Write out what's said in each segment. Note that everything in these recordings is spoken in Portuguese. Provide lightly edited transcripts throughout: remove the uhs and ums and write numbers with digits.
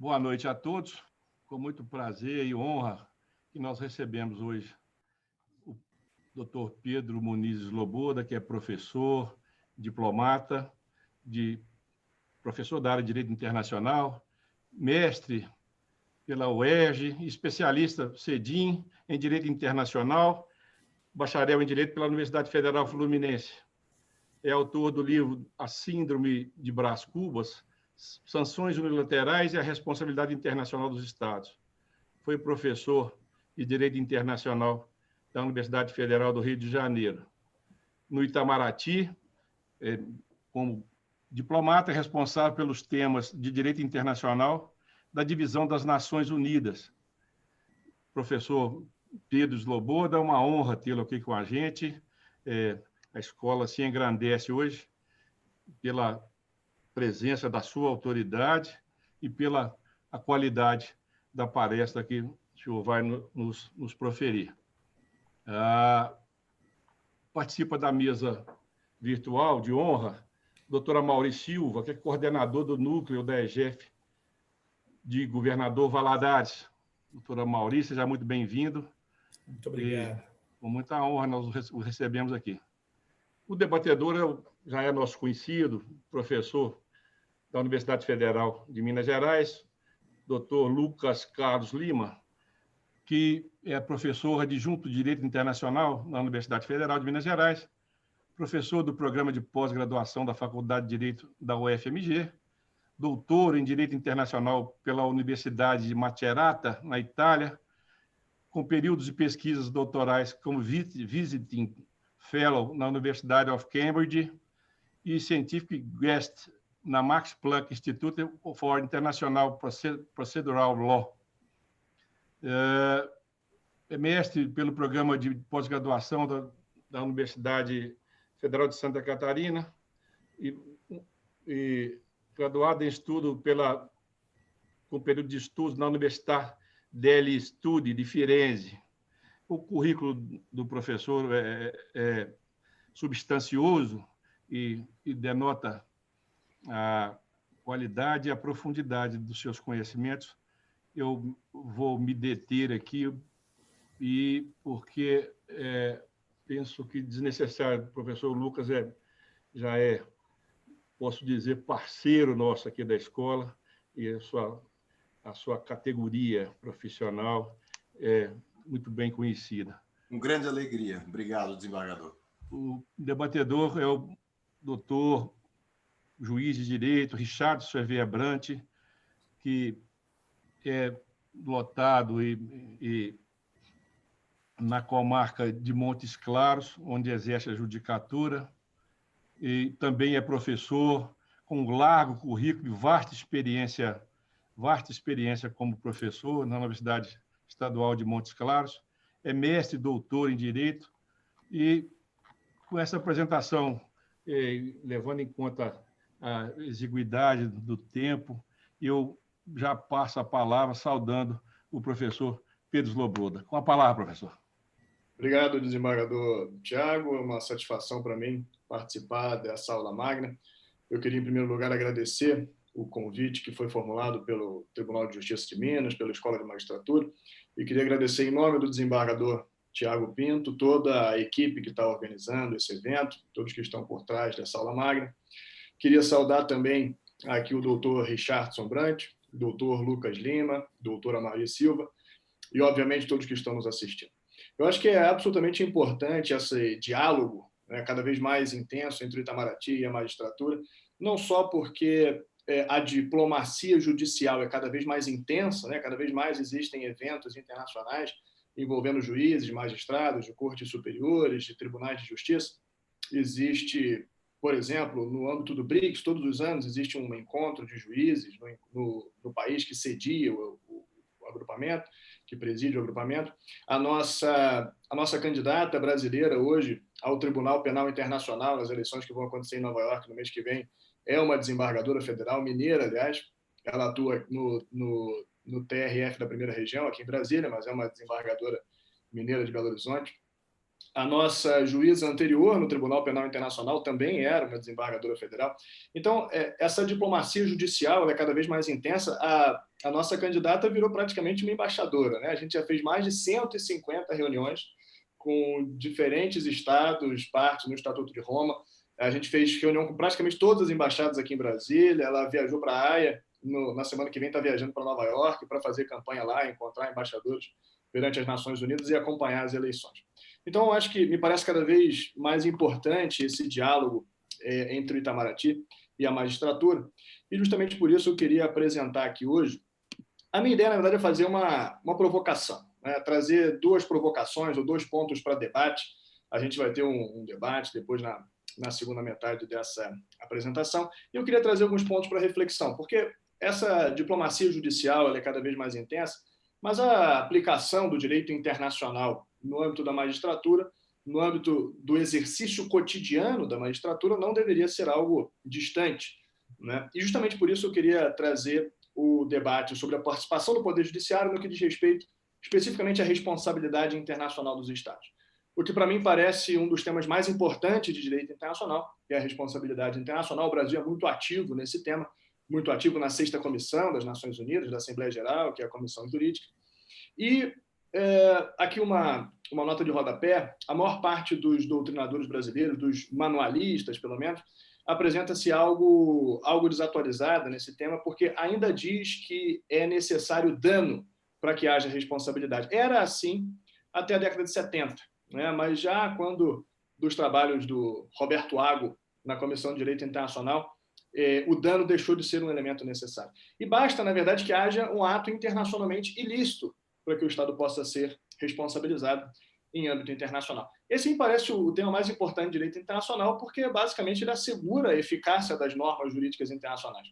Boa noite a todos. Com muito prazer e honra que nós recebemos hoje o Dr. Pedro Muniz Sloboda, que é professor, diplomata, professor da área de Direito Internacional, mestre pela UERJ, especialista CEDIM em Direito Internacional, bacharel em Direito pela Universidade Federal Fluminense. É autor do livro A Síndrome de Brás Cubas, Sanções Unilaterais e a Responsabilidade Internacional dos Estados. Foi professor de Direito Internacional da Universidade Federal do Rio de Janeiro. No Itamaraty, como diplomata, responsável pelos temas de Direito Internacional da Divisão das Nações Unidas. Professor Pedro Sloboda, é uma honra tê-lo aqui com a gente. A escola se engrandece hoje pela presença da sua autoridade e pela a qualidade da palestra que o senhor vai nos proferir. Participa da mesa virtual de honra a doutora Mauri Silva, que é coordenador do núcleo da EGEF de Governador Valadares. Doutora Mauri, seja muito bem-vindo. Muito obrigado. Com muita honra nós o recebemos aqui. O debatedor já é nosso conhecido, professor da Universidade Federal de Minas Gerais, Dr. Lucas Carlos Lima, que é professor adjunto de Direito Internacional na Universidade Federal de Minas Gerais, professor do programa de pós-graduação da Faculdade de Direito da UFMG, doutor em Direito Internacional pela Universidade de Macerata, na Itália, com períodos de pesquisas doutorais como Visiting Fellow na University of Cambridge e Scientific Guest na Max Planck Institute for International Procedural Law. É mestre pelo programa de pós-graduação da Universidade Federal de Santa Catarina e graduado em estudo com período de estudos na Università degli Studi de Firenze. O currículo do professor é substancioso e denota a qualidade e a profundidade dos seus conhecimentos. Eu vou me deter aqui porque penso que desnecessário. O professor Lucas já é, posso dizer, parceiro nosso aqui da escola e a sua categoria profissional é muito bem conhecida. Com grande alegria. Obrigado, desembargador. O debatedor é o doutor juiz de direito Richard Xavier Brant, que é lotado e na comarca de Montes Claros, onde exerce a judicatura, e também é professor com um largo currículo e vasta experiência como professor na Universidade Estadual de Montes Claros, é mestre e doutor em Direito, e com essa apresentação, levando em conta a exiguidade do tempo, eu já passo a palavra saudando o professor Pedro Sloboda. Com a palavra, professor. Obrigado, desembargador Tiago. É uma satisfação para mim participar dessa aula magna. Eu queria, em primeiro lugar, agradecer o convite que foi formulado pelo Tribunal de Justiça de Minas, pela Escola de Magistratura, e queria agradecer, em nome do desembargador Tiago Pinto, toda a equipe que está organizando esse evento, todos que estão por trás dessa aula magna. Queria saudar também aqui o doutor Richardson Brant, doutor Lucas Lima, doutora Maria Silva e, obviamente, todos que estão nos assistindo. Eu acho que é absolutamente importante esse diálogo, né, cada vez mais intenso entre o Itamaraty e a magistratura, não só porque a diplomacia judicial é cada vez mais intensa, né, cada vez mais existem eventos internacionais envolvendo juízes, magistrados, de cortes superiores, de tribunais de justiça. Existe, por exemplo, no âmbito do BRICS, todos os anos existe um encontro de juízes no país que cedia o agrupamento, que preside o agrupamento. A nossa candidata brasileira hoje ao Tribunal Penal Internacional, nas eleições que vão acontecer em Nova York no mês que vem, é uma desembargadora federal, mineira, aliás. Ela atua no TRF da primeira região, aqui em Brasília, mas é uma desembargadora mineira de Belo Horizonte. A nossa juíza anterior no Tribunal Penal Internacional também era uma desembargadora federal. Então, essa diplomacia judicial é cada vez mais intensa. A nossa candidata virou praticamente uma embaixadora, né? A gente já fez mais de 150 reuniões com diferentes estados, partes no Estatuto de Roma. A gente fez reunião com praticamente todas as embaixadas aqui em Brasília. Ela viajou para a Haia, na semana que vem está viajando para Nova York para fazer campanha lá, encontrar embaixadores perante as Nações Unidas e acompanhar as eleições. Então, eu acho que me parece cada vez mais importante esse diálogo entre o Itamaraty e a magistratura, e justamente por isso eu queria apresentar aqui hoje. A minha ideia, na verdade, é fazer uma provocação, né? Trazer duas provocações ou 2 pontos para debate. A gente vai ter um debate depois na segunda metade dessa apresentação, e eu queria trazer alguns pontos para reflexão, porque essa diplomacia judicial ela é cada vez mais intensa, mas a aplicação do direito internacional no âmbito da magistratura, no âmbito do exercício cotidiano da magistratura, não deveria ser algo distante, né? E justamente por isso eu queria trazer o debate sobre a participação do Poder Judiciário no que diz respeito especificamente à responsabilidade internacional dos Estados. O que, para mim, parece um dos temas mais importantes de direito internacional, que é a responsabilidade internacional. O Brasil é muito ativo nesse tema, muito ativo na 6ª Comissão das Nações Unidas, da Assembleia Geral, que é a Comissão Jurídica. E aqui uma nota de rodapé: a maior parte dos doutrinadores brasileiros, dos manualistas, pelo menos, apresenta-se algo desatualizada nesse tema, porque ainda diz que é necessário dano para que haja responsabilidade. Era assim até a década de 70, né? Mas já quando dos trabalhos do Roberto Ago na Comissão de Direito Internacional, o dano deixou de ser um elemento necessário. E basta, na verdade, que haja um ato internacionalmente ilícito para que o Estado possa ser responsabilizado em âmbito internacional. Esse me parece o tema mais importante de direito internacional, porque basicamente ele assegura a eficácia das normas jurídicas internacionais.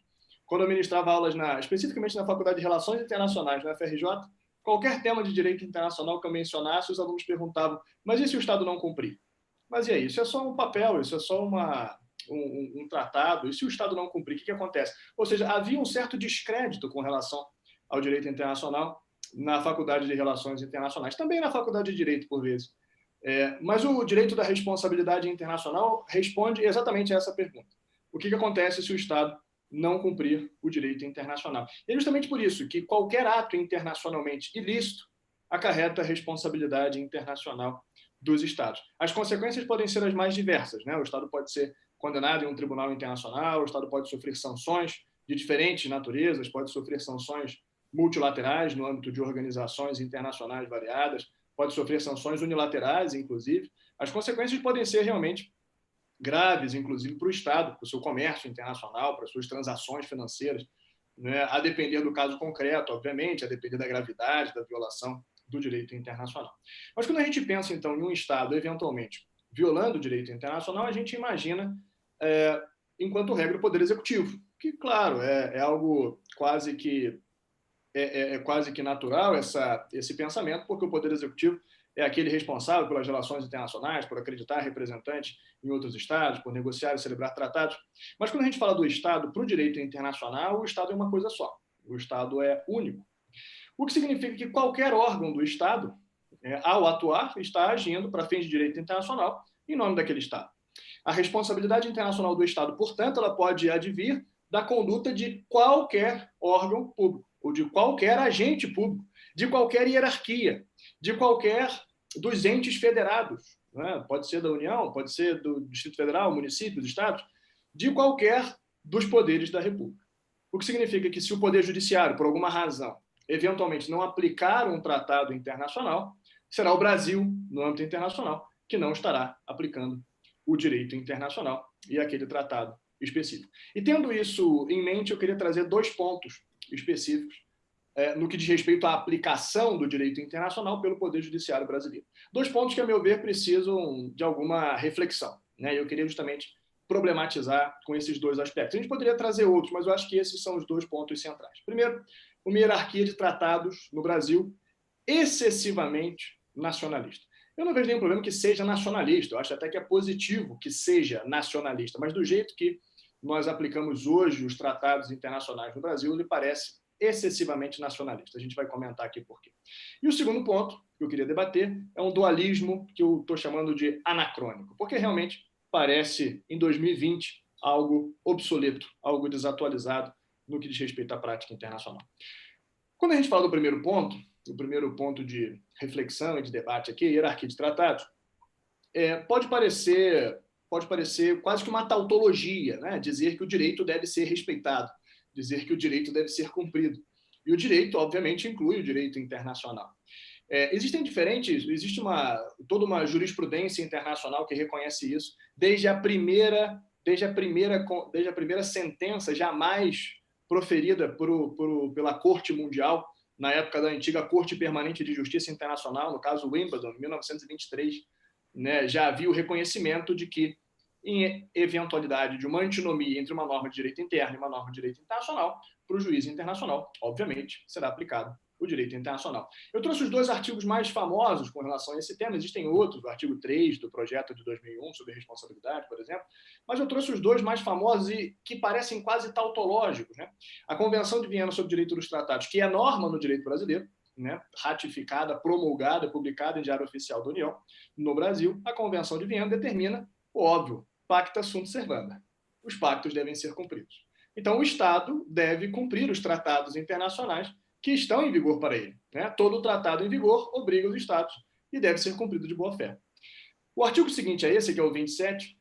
Quando eu ministrava aulas especificamente na Faculdade de Relações Internacionais, na FRJ, qualquer tema de direito internacional que eu mencionasse, os alunos perguntavam: mas e se o Estado não cumprir? Mas e aí? Isso é só um papel, isso é só um tratado. E se o Estado não cumprir, o que acontece? Ou seja, havia um certo descrédito com relação ao direito internacional na Faculdade de Relações Internacionais, também na Faculdade de Direito, por vezes. Mas o direito da responsabilidade internacional responde exatamente a essa pergunta: o que acontece se o Estado não cumprir o direito internacional? E é justamente por isso que qualquer ato internacionalmente ilícito acarreta a responsabilidade internacional dos Estados. As consequências podem ser as mais diversas, né? O Estado pode ser condenado em um tribunal internacional, o Estado pode sofrer sanções de diferentes naturezas, pode sofrer sanções multilaterais no âmbito de organizações internacionais variadas, pode sofrer sanções unilaterais, inclusive. As consequências podem ser realmente graves, inclusive para o Estado, para o seu comércio internacional, para as suas transações financeiras, né? A depender do caso concreto, obviamente, a depender da gravidade da violação do direito internacional. Mas quando a gente pensa, então, em um Estado, eventualmente, violando o direito internacional, a gente imagina, enquanto regra, o Poder Executivo, que, claro, é algo quase que natural esse pensamento, porque o Poder Executivo é aquele responsável pelas relações internacionais, por acreditar representantes em outros estados, por negociar e celebrar tratados. Mas quando a gente fala do Estado para o direito internacional, o Estado é uma coisa só. O Estado é único. O que significa que qualquer órgão do Estado, ao atuar, está agindo para fins de direito internacional em nome daquele Estado. A responsabilidade internacional do Estado, portanto, ela pode advir da conduta de qualquer órgão público, ou de qualquer agente público, de qualquer hierarquia, de qualquer dos entes federados, né? Pode ser da União, pode ser do Distrito Federal, municípios, estados, de qualquer dos poderes da República. O que significa que, se o Poder Judiciário, por alguma razão, eventualmente não aplicar um tratado internacional, será o Brasil, no âmbito internacional, que não estará aplicando o direito internacional e aquele tratado específico. E tendo isso em mente, eu queria trazer 2 pontos específicos no que diz respeito à aplicação do direito internacional pelo Poder Judiciário brasileiro. 2 pontos que, a meu ver, precisam de alguma reflexão, né? Eu queria justamente problematizar com esses 2 aspectos. A gente poderia trazer outros, mas eu acho que esses são os 2 pontos centrais. Primeiro, uma hierarquia de tratados no Brasil excessivamente nacionalista. Eu não vejo nenhum problema que seja nacionalista, eu acho até que é positivo que seja nacionalista, mas do jeito que nós aplicamos hoje os tratados internacionais no Brasil, me parece excessivamente nacionalista. A gente vai comentar aqui por quê. E o segundo ponto que eu queria debater é um dualismo que eu estou chamando de anacrônico, porque realmente parece, em 2020, algo obsoleto, algo desatualizado no que diz respeito à prática internacional. Quando a gente fala do primeiro ponto, o primeiro ponto de reflexão e de debate aqui, hierarquia de tratados, pode parecer quase que uma tautologia, né? Dizer que o direito deve ser respeitado, dizer que o direito deve ser cumprido. E o direito, obviamente, inclui o direito internacional. Existe toda uma jurisprudência internacional que reconhece isso, desde a primeira sentença jamais proferida pela Corte Mundial, na época da antiga Corte Permanente de Justiça Internacional, no caso Wimbledon, em 1923, né, já havia o reconhecimento de que, em eventualidade de uma antinomia entre uma norma de direito interno e uma norma de direito internacional, para o juiz internacional, obviamente, será aplicado o direito internacional. Eu trouxe os dois artigos mais famosos com relação a esse tema, existem outros, o artigo 3 do projeto de 2001 sobre responsabilidade, por exemplo, mas eu trouxe os dois mais famosos e que parecem quase tautológicos, né? A Convenção de Viena sobre o Direito dos Tratados, que é norma no direito brasileiro, né, ratificada, promulgada, publicada em Diário Oficial da União, no Brasil, a Convenção de Viena determina o óbvio, pacta sunt servanda. Os pactos devem ser cumpridos. Então, o Estado deve cumprir os tratados internacionais que estão em vigor para ele, né? Todo tratado em vigor obriga os Estados e deve ser cumprido de boa fé. O artigo seguinte é esse, que é o 27,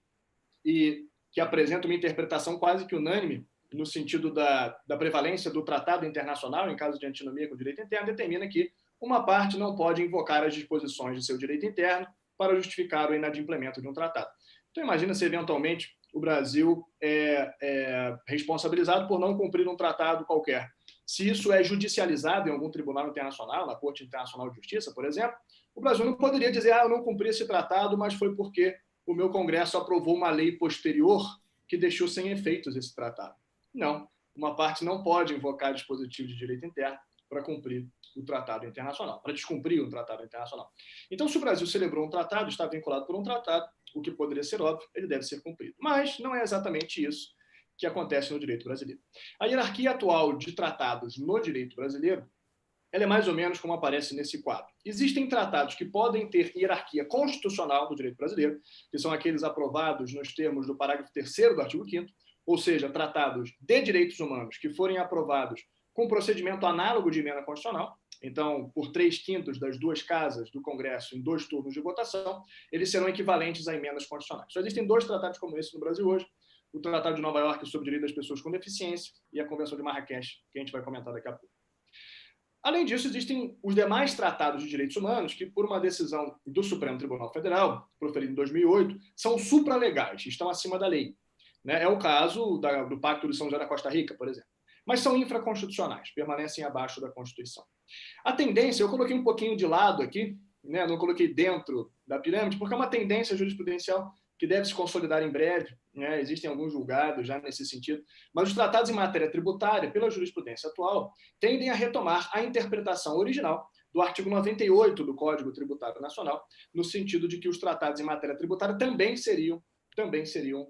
e que apresenta uma interpretação quase que unânime no sentido da prevalência do tratado internacional em caso de antinomia com o direito interno, determina que uma parte não pode invocar as disposições de seu direito interno para justificar o inadimplemento de um tratado. Então, imagina se, eventualmente, o Brasil é responsabilizado por não cumprir um tratado qualquer. Se isso é judicializado em algum tribunal internacional, na Corte Internacional de Justiça, por exemplo, o Brasil não poderia dizer eu não cumpri esse tratado, mas foi porque o meu Congresso aprovou uma lei posterior que deixou sem efeitos esse tratado. Não, uma parte não pode invocar dispositivo de direito interno para cumprir o tratado internacional, para descumprir um tratado internacional. Então, se o Brasil celebrou um tratado, está vinculado por um tratado, o que poderia ser óbvio, ele deve ser cumprido. Mas não é exatamente isso que acontece no direito brasileiro. A hierarquia atual de tratados no direito brasileiro, ela é mais ou menos como aparece nesse quadro. Existem tratados que podem ter hierarquia constitucional do direito brasileiro, que são aqueles aprovados nos termos do parágrafo 3º do artigo 5º, ou seja, tratados de direitos humanos que forem aprovados com procedimento análogo de emenda constitucional, então, por 3/5 das duas casas do Congresso em 2 turnos de votação, eles serão equivalentes a emendas constitucionais. Só existem 2 tratados como esse no Brasil hoje, o Tratado de Nova York sobre o Direito das Pessoas com Deficiência e a Convenção de Marrakech, que a gente vai comentar daqui a pouco. Além disso, existem os demais tratados de direitos humanos que, por uma decisão do Supremo Tribunal Federal, proferida em 2008, são supralegais, estão acima da lei. É o caso do Pacto de São José da Costa Rica, por exemplo. Mas são infraconstitucionais, permanecem abaixo da Constituição. A tendência, eu coloquei um pouquinho de lado aqui, né, não coloquei dentro da pirâmide, porque é uma tendência jurisprudencial que deve se consolidar em breve, né? Existem alguns julgados já nesse sentido, mas os tratados em matéria tributária, pela jurisprudência atual, tendem a retomar a interpretação original do artigo 98 do Código Tributário Nacional, no sentido de que os tratados em matéria tributária também seriam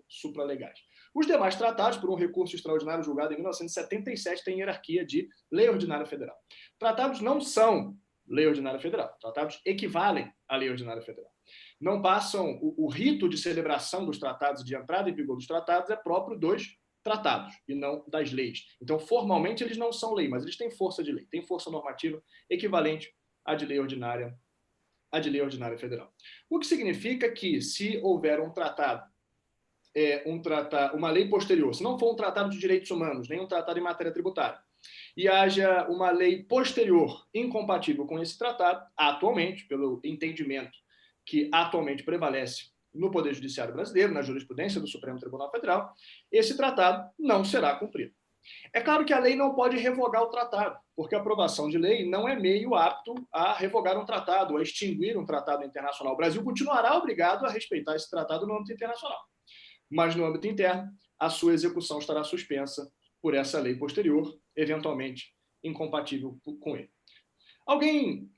supralegais. Os demais tratados, por um recurso extraordinário julgado em 1977, têm hierarquia de lei ordinária federal. Tratados não são lei ordinária federal, tratados equivalem à lei ordinária federal. Não passam, o rito de celebração dos tratados, de entrada em vigor dos tratados, é próprio dos tratados e não das leis. Então, formalmente, eles não são lei, mas eles têm força de lei, têm força normativa equivalente à de lei ordinária federal. O que significa que, se houver um tratado, uma lei posterior, se não for um tratado de direitos humanos, nem um tratado em matéria tributária, e haja uma lei posterior incompatível com esse tratado, atualmente, pelo entendimento que atualmente prevalece no Poder Judiciário brasileiro, na jurisprudência do Supremo Tribunal Federal, esse tratado não será cumprido. É claro que a lei não pode revogar o tratado, porque a aprovação de lei não é meio apto a revogar um tratado, a extinguir um tratado internacional. O Brasil continuará obrigado a respeitar esse tratado no âmbito internacional. Mas no âmbito interno, a sua execução estará suspensa por essa lei posterior, eventualmente incompatível com ele. Alguém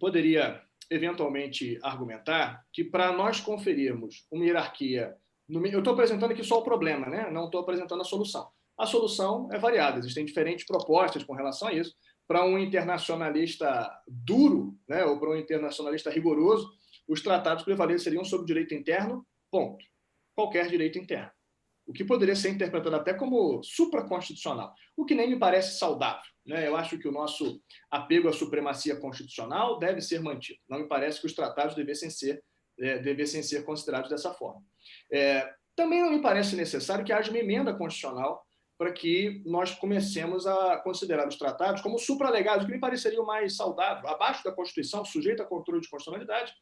poderia eventualmente argumentar que, para nós conferirmos uma hierarquia... Eu estou apresentando aqui só o problema, né? Não estou apresentando a solução. A solução é variada, existem diferentes propostas com relação a isso. Para um internacionalista duro, né, ou para um internacionalista rigoroso, os tratados prevaleceriam sobre o direito interno, ponto. Qualquer direito interno. O que poderia ser interpretado até como supraconstitucional, o que nem me parece saudável, né? Eu acho que o nosso apego à supremacia constitucional deve ser mantido. Não me parece que os tratados devessem ser considerados dessa forma. Também não me parece necessário que haja uma emenda constitucional para que nós comecemos a considerar os tratados como supralegados, o que me pareceria o mais saudável, abaixo da Constituição, sujeito a controle de constitucionalidade,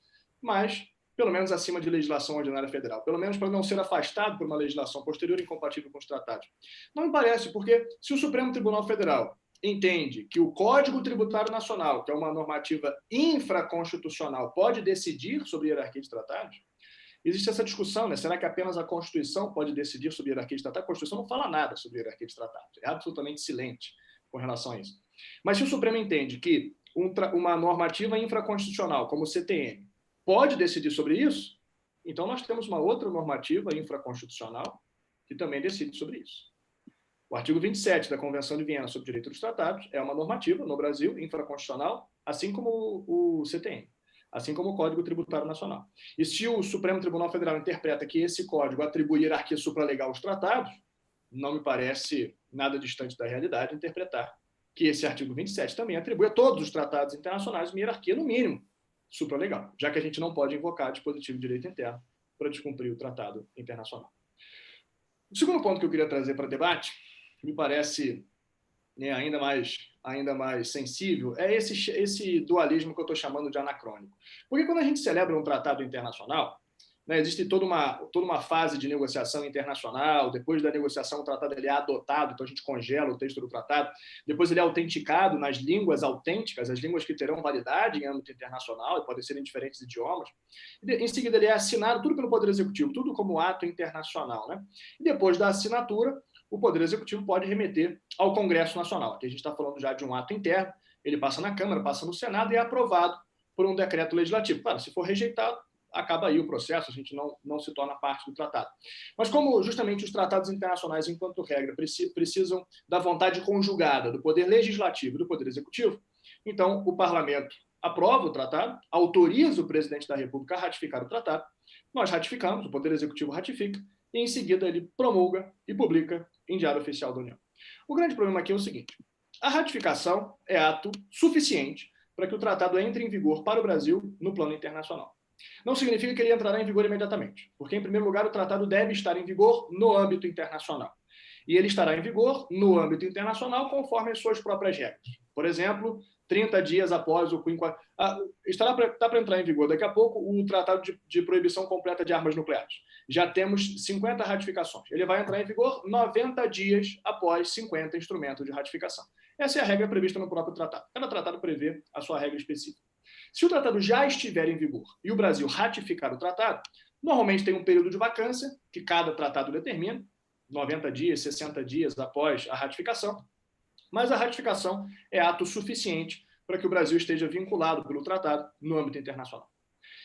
mas pelo menos acima de legislação ordinária federal, pelo menos para não ser afastado por uma legislação posterior incompatível com os tratados. Não me parece, porque se o Supremo Tribunal Federal entende que o Código Tributário Nacional, que é uma normativa infraconstitucional, pode decidir sobre hierarquia de tratados, existe essa discussão, né? Será que apenas a Constituição pode decidir sobre hierarquia de tratados? A Constituição não fala nada sobre hierarquia de tratados, é absolutamente silente com relação a isso. Mas se o Supremo entende que uma normativa infraconstitucional, como o CTN, pode decidir sobre isso, então nós temos uma outra normativa infraconstitucional que também decide sobre isso. O artigo 27 da Convenção de Viena sobre o Direito dos Tratados é uma normativa, no Brasil, infraconstitucional, assim como o CTN, assim como o Código Tributário Nacional. E se o Supremo Tribunal Federal interpreta que esse código atribui hierarquia supralegal aos tratados, não me parece nada distante da realidade interpretar que esse artigo 27 também atribui a todos os tratados internacionais uma hierarquia, no mínimo, supralegal, já que a gente não pode invocar dispositivo de direito interno para descumprir o tratado internacional. O segundo ponto que eu queria trazer para debate, que me parece, né, ainda mais sensível, é esse dualismo que eu estou chamando de anacrônico. Porque quando a gente celebra um tratado internacional, né, existe toda uma fase de negociação internacional. Depois da negociação, o tratado ele é adotado, então a gente congela o texto do tratado. Depois ele é autenticado nas línguas autênticas, as línguas que terão validade em âmbito internacional, e podem ser em diferentes idiomas. Em seguida, ele é assinado tudo pelo Poder Executivo, tudo como ato internacional, né? E depois da assinatura, o Poder Executivo pode remeter ao Congresso Nacional. Aqui a gente está falando já de um ato interno, ele passa na Câmara, passa no Senado e é aprovado por um decreto legislativo. Claro, se for rejeitado, acaba aí o processo, a gente não se torna parte do tratado. Mas como justamente os tratados internacionais, enquanto regra, precisam da vontade conjugada do Poder Legislativo e do Poder Executivo, então o Parlamento aprova o tratado, autoriza o presidente da República a ratificar o tratado, nós ratificamos, o Poder Executivo ratifica, e em seguida ele promulga e publica em Diário Oficial da União. O grande problema aqui é o seguinte: a ratificação é ato suficiente para que o tratado entre em vigor para o Brasil no plano internacional. Não significa que ele entrará em vigor imediatamente, porque, em primeiro lugar, o tratado deve estar em vigor no âmbito internacional. E ele estará em vigor no âmbito internacional conforme as suas próprias regras. Por exemplo, 30 dias após o... Está para entrar em vigor daqui a pouco o Tratado de Proibição Completa de Armas Nucleares. Já temos 50 ratificações. Ele vai entrar em vigor 90 dias após 50 instrumentos de ratificação. Essa é a regra prevista no próprio tratado. Cada tratado prevê a sua regra específica. Se o tratado já estiver em vigor e o Brasil ratificar o tratado, normalmente tem um período de vacância que cada tratado determina, 90 dias, 60 dias após a ratificação, mas a ratificação é ato suficiente para que o Brasil esteja vinculado pelo tratado no âmbito internacional.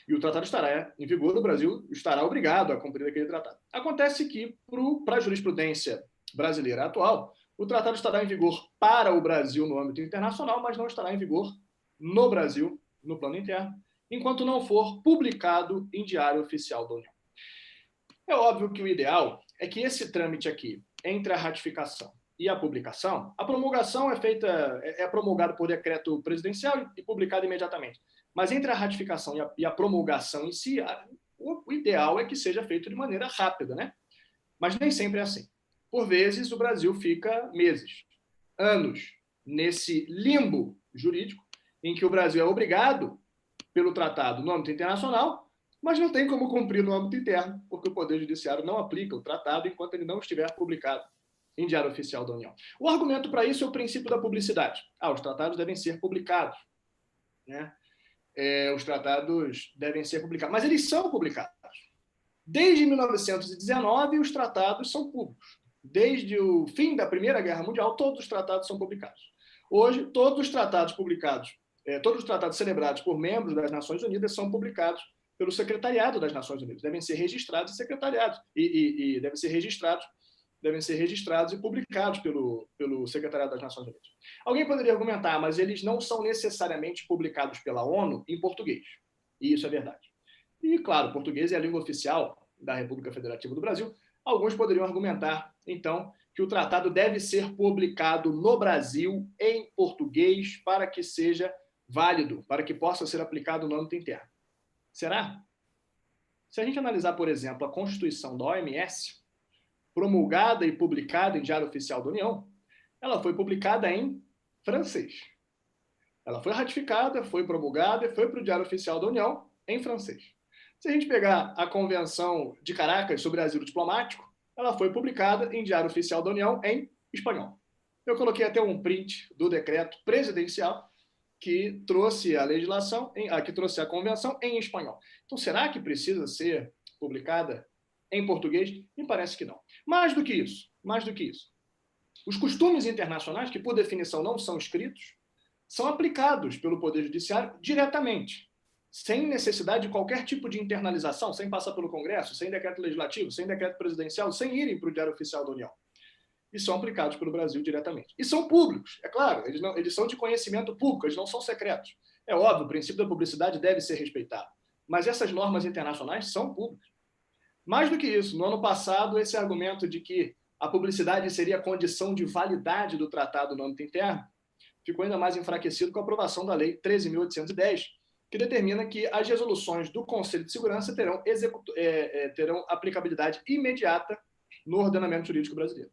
E o tratado estará em vigor, o Brasil estará obrigado a cumprir aquele tratado. Acontece que, para a jurisprudência brasileira atual, o tratado estará em vigor para o Brasil no âmbito internacional, mas não estará em vigor no Brasil, no plano interno, enquanto não for publicado em Diário Oficial da União. É óbvio que o ideal é que esse trâmite aqui, entre a ratificação e a publicação, a promulgação é promulgada por decreto presidencial e publicada imediatamente. Mas entre a ratificação e a promulgação em si, o ideal é que seja feito de maneira rápida, né? Mas nem sempre é assim. Por vezes, o Brasil fica meses, anos, nesse limbo jurídico, em que o Brasil é obrigado pelo tratado no âmbito internacional, mas não tem como cumprir no âmbito interno, porque o Poder Judiciário não aplica o tratado enquanto ele não estiver publicado em Diário Oficial da União. O argumento para isso é o princípio da publicidade. Os tratados devem ser publicados, né? Os tratados devem ser publicados, mas eles são publicados. Desde 1919, os tratados são públicos. Desde o fim da Primeira Guerra Mundial, todos os tratados são publicados. Hoje, todos os tratados publicados, todos os tratados celebrados por membros das Nações Unidas são publicados pelo Secretariado das Nações Unidas. Devem ser registrados em secretariados e devem ser registrados devem ser registrados e publicados pelo Secretariado das Nações Unidas. Alguém poderia argumentar, mas eles não são necessariamente publicados pela ONU em português. E isso é verdade. E, claro, português é a língua oficial da República Federativa do Brasil. Alguns poderiam argumentar, então, que o tratado deve ser publicado no Brasil em português para que seja válido, para que possa ser aplicado no âmbito interno. Será? Se a gente analisar, por exemplo, a Constituição da OMS, promulgada e publicada em Diário Oficial da União, ela foi publicada em francês. Ela foi ratificada, foi promulgada e foi para o Diário Oficial da União em francês. Se a gente pegar a Convenção de Caracas sobre Asilo Diplomático, ela foi publicada em Diário Oficial da União em espanhol. Eu coloquei até um print do decreto presidencial que trouxe a legislação, que trouxe a convenção em espanhol. Então, será que precisa ser publicada em português? Me parece que não. Mais do que isso, os costumes internacionais, que por definição não são escritos, são aplicados pelo Poder Judiciário diretamente, sem necessidade de qualquer tipo de internalização, sem passar pelo Congresso, sem decreto legislativo, sem decreto presidencial, sem irem para o Diário Oficial da União. E são aplicados pelo Brasil diretamente. E são públicos, é claro, eles são de conhecimento público, eles não são secretos. É óbvio, o princípio da publicidade deve ser respeitado, mas essas normas internacionais são públicas. Mais do que isso, no ano passado, esse argumento de que a publicidade seria condição de validade do tratado no âmbito interno ficou ainda mais enfraquecido com a aprovação da Lei 13.810, que determina que as resoluções do Conselho de Segurança terão aplicabilidade imediata no ordenamento jurídico brasileiro,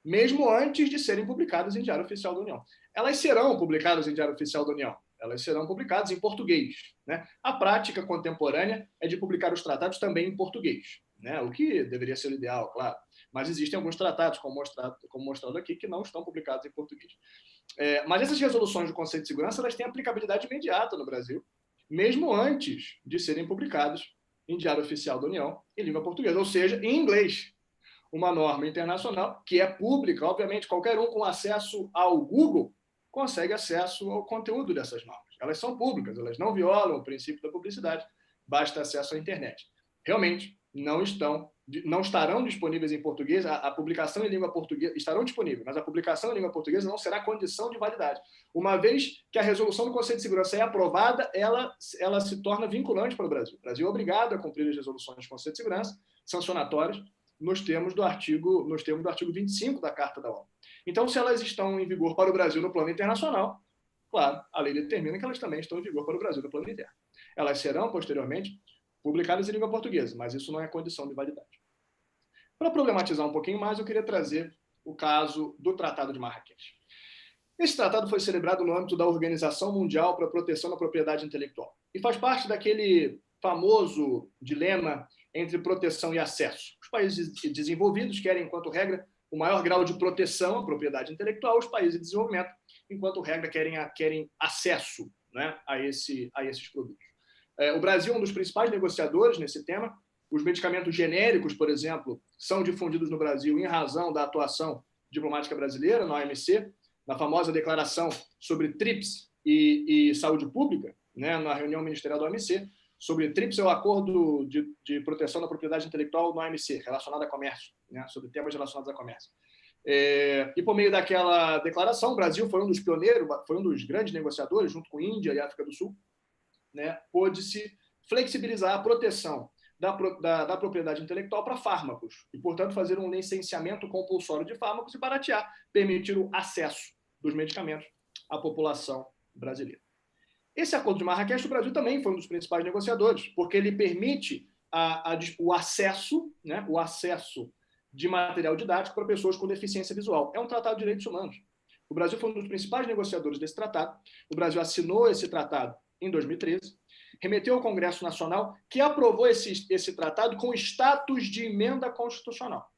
mesmo antes de serem publicadas em Diário Oficial da União. Elas serão publicadas em Diário Oficial da União, elas serão publicadas em português, né? A prática contemporânea é de publicar os tratados também em português, né? O que deveria ser o ideal, claro. Mas existem alguns tratados, como mostrado aqui, que não estão publicados em português. Mas essas resoluções do Conselho de Segurança elas têm aplicabilidade imediata no Brasil, mesmo antes de serem publicadas em Diário Oficial da União em língua portuguesa, ou seja, em inglês. Uma norma internacional que é pública, obviamente, qualquer um com acesso ao Google consegue acesso ao conteúdo dessas normas. Elas são públicas, elas não violam o princípio da publicidade, basta acesso à internet. Realmente, não estarão disponíveis em português, a publicação em língua portuguesa estarão disponíveis, mas a publicação em língua portuguesa não será condição de validade. Uma vez que a resolução do Conselho de Segurança é aprovada, ela se torna vinculante para o Brasil. O Brasil é obrigado a cumprir as resoluções do Conselho de Segurança, sancionatórias, nos termos do artigo 25 da Carta da ONU. Então, se elas estão em vigor para o Brasil no plano internacional, claro, a lei determina que elas também estão em vigor para o Brasil no plano interno. Elas serão, posteriormente, publicadas em língua portuguesa, mas isso não é condição de validade. Para problematizar um pouquinho mais, eu queria trazer o caso do Tratado de Marrakech. Esse tratado foi celebrado no âmbito da Organização Mundial para a Proteção da Propriedade Intelectual e faz parte daquele famoso dilema entre proteção e acesso. Os países desenvolvidos querem, enquanto regra, o maior grau de proteção à propriedade intelectual, os países de desenvolvimento, enquanto regra, querem acesso, né, a esses produtos. O Brasil é um dos principais negociadores nesse tema. Os medicamentos genéricos, por exemplo, são difundidos no Brasil em razão da atuação diplomática brasileira na OMC, na famosa declaração sobre TRIPS e saúde pública, né, na reunião ministerial da OMC. Sobre TRIPS é o Acordo de Proteção da Propriedade Intelectual no OMC, relacionado a comércio, né, sobre temas relacionados a comércio. E por meio daquela declaração, o Brasil foi um dos pioneiros, foi um dos grandes negociadores, junto com Índia e África do Sul, né, pôde-se flexibilizar a proteção da propriedade intelectual para fármacos e, portanto, fazer um licenciamento compulsório de fármacos e baratear, permitir o acesso dos medicamentos à população brasileira. Esse acordo de Marrakech, o Brasil também foi um dos principais negociadores, porque ele permite o acesso, né, o acesso de material didático para pessoas com deficiência visual. É um tratado de direitos humanos. O Brasil foi um dos principais negociadores desse tratado. O Brasil assinou esse tratado em 2013, remeteu ao Congresso Nacional, que aprovou esse tratado com status de emenda constitucional,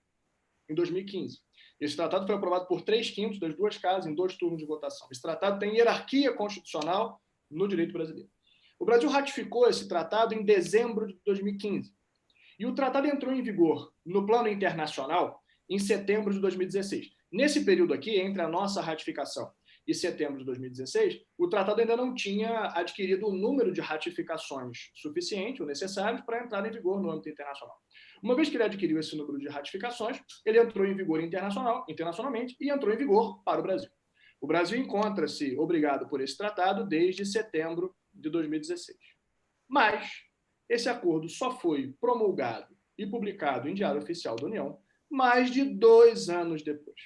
em 2015. Esse tratado foi aprovado por 3/5 das duas casas, em 2 turnos de votação. Esse tratado tem hierarquia constitucional no direito brasileiro. O Brasil ratificou esse tratado em dezembro de 2015. E o tratado entrou em vigor no plano internacional em setembro de 2016. Nesse período aqui, entre a nossa ratificação e setembro de 2016, o tratado ainda não tinha adquirido o número de ratificações suficiente ou necessários para entrar em vigor no âmbito internacional. Uma vez que ele adquiriu esse número de ratificações, ele entrou em vigor internacionalmente e entrou em vigor para o Brasil. O Brasil encontra-se obrigado por esse tratado desde setembro de 2016. Mas esse acordo só foi promulgado e publicado em Diário Oficial da União mais de 2 anos depois.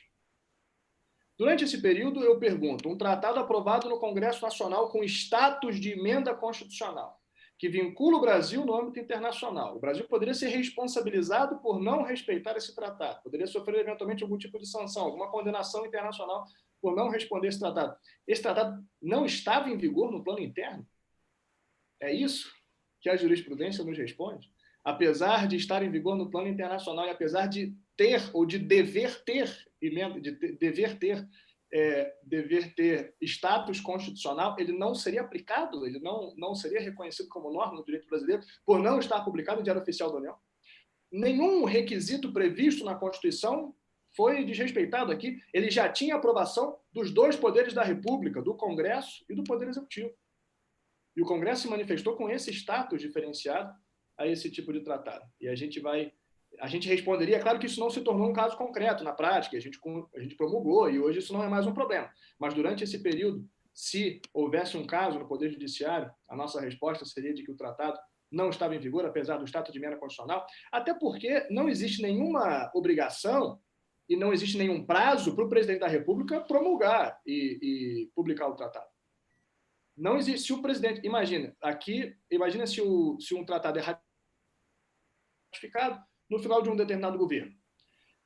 Durante esse período, eu pergunto, um tratado aprovado no Congresso Nacional com status de emenda constitucional, que vincula o Brasil no âmbito internacional. O Brasil poderia ser responsabilizado por não respeitar esse tratado, poderia sofrer eventualmente algum tipo de sanção, alguma condenação internacional por não responder esse tratado. Esse tratado não estava em vigor no plano interno? É isso que a jurisprudência nos responde? Apesar de estar em vigor no plano internacional e apesar de ter ou de dever ter status constitucional, ele não seria aplicado, ele não seria reconhecido como norma no direito brasileiro por não estar publicado no Diário Oficial da União. Nenhum requisito previsto na Constituição foi desrespeitado aqui. Ele já tinha aprovação dos 2 poderes da República, do Congresso e do Poder Executivo. E o Congresso se manifestou com esse status diferenciado a esse tipo de tratado. E a gente responderia, claro que isso não se tornou um caso concreto na prática, a gente promulgou e hoje isso não é mais um problema. Mas durante esse período, se houvesse um caso no Poder Judiciário, a nossa resposta seria de que o tratado não estava em vigor, apesar do status de emenda constitucional, até porque não existe nenhuma obrigação e não existe nenhum prazo para o presidente da República promulgar e publicar o tratado. Não existe. Se o presidente... Imagina se um tratado é ratificado no final de um determinado governo.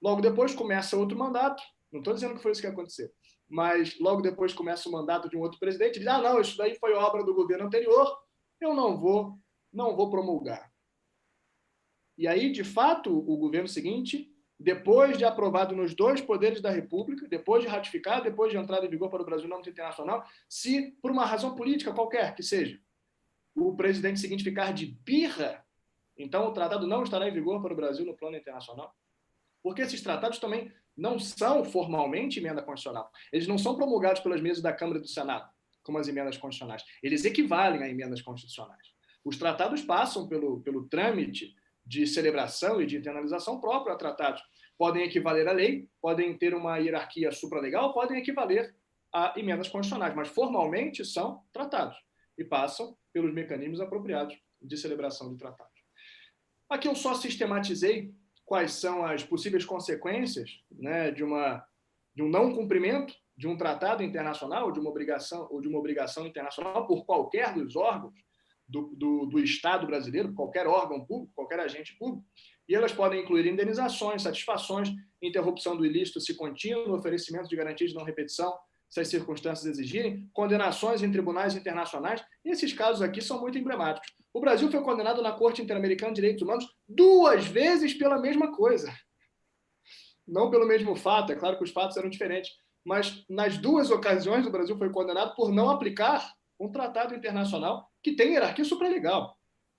Logo depois começa outro mandato, não estou dizendo que foi isso que aconteceu, mas logo depois começa o mandato de um outro presidente e diz, não, isso daí foi obra do governo anterior, eu não vou promulgar. E aí, de fato, o governo seguinte, depois de aprovado nos 2 poderes da República, depois de ratificado, depois de entrada em vigor para o Brasil no âmbito internacional, se, por uma razão política qualquer que seja, o presidente seguinte ficar de birra, então o tratado não estará em vigor para o Brasil no plano internacional. Porque esses tratados também não são formalmente emenda constitucional. Eles não são promulgados pelas mesas da Câmara e do Senado, como as emendas constitucionais. Eles equivalem a emendas constitucionais. Os tratados passam pelo trâmite de celebração e de internalização próprio a tratados. Podem equivaler à lei, podem ter uma hierarquia supralegal, podem equivaler a emendas constitucionais, mas formalmente são tratados e passam pelos mecanismos apropriados de celebração de tratados. Aqui eu só sistematizei quais são as possíveis consequências, né, de um não cumprimento de um tratado internacional ou de uma obrigação internacional por qualquer dos órgãos do Estado brasileiro, qualquer órgão público, qualquer agente público, e elas podem incluir indenizações, satisfações, interrupção do ilícito se contínuo, oferecimento de garantias de não repetição, se as circunstâncias exigirem, condenações em tribunais internacionais, e esses casos aqui são muito emblemáticos. O Brasil foi condenado na Corte Interamericana de Direitos Humanos 2 vezes pela mesma coisa. Não pelo mesmo fato, é claro que os fatos eram diferentes, mas nas 2 ocasiões o Brasil foi condenado por não aplicar um tratado internacional que tem hierarquia supralegal,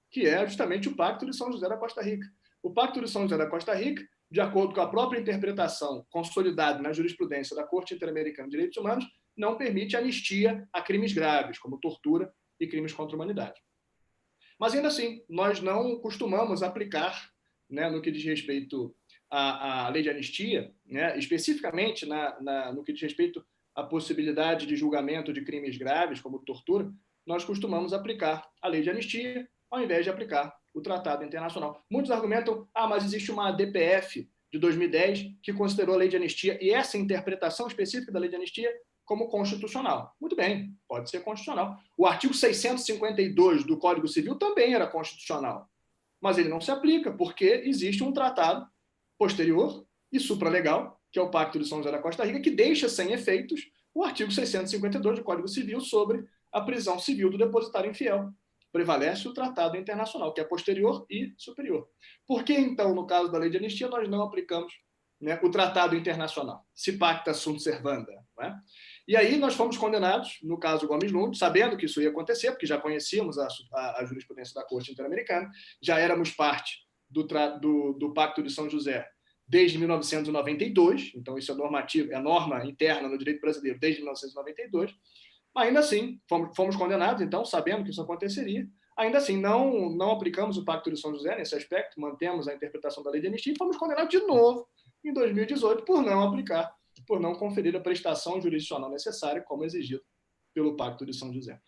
que é justamente o Pacto de São José da Costa Rica. O Pacto de São José da Costa Rica, de acordo com a própria interpretação consolidada na jurisprudência da Corte Interamericana de Direitos Humanos, não permite anistia a crimes graves, como tortura e crimes contra a humanidade. Mas, ainda assim, nós não costumamos aplicar, né, no que diz respeito à lei de anistia, né, especificamente no que diz respeito à possibilidade de julgamento de crimes graves, como tortura, nós costumamos aplicar a lei de anistia ao invés de aplicar o Tratado Internacional. Muitos argumentam, mas existe uma DPF de 2010 que considerou a lei de anistia e essa interpretação específica da lei de anistia como constitucional. Muito bem, pode ser constitucional. O artigo 652 do Código Civil também era constitucional, mas ele não se aplica porque existe um tratado posterior e supralegal, que é o Pacto de São José da Costa Rica, que deixa sem efeitos o artigo 652 do Código Civil sobre a prisão civil do depositário infiel. Prevalece o tratado internacional, que é posterior e superior. Por que, então, no caso da lei de anistia, nós não aplicamos, né, o tratado internacional? Se pacta sunt servanda. Né? E aí nós fomos condenados, no caso Gomes Lund, sabendo que isso ia acontecer, porque já conhecíamos a jurisprudência da Corte Interamericana, já éramos parte do Pacto de São José desde 1992, então isso é norma interna no direito brasileiro desde 1992, ainda assim, fomos condenados, então, sabendo que isso aconteceria, Ainda assim, não aplicamos o Pacto de São José nesse aspecto, mantemos a interpretação da lei de anistia e fomos condenados de novo em 2018 por não aplicar, por não conferir a prestação jurisdicional necessária, como exigido pelo Pacto de São José.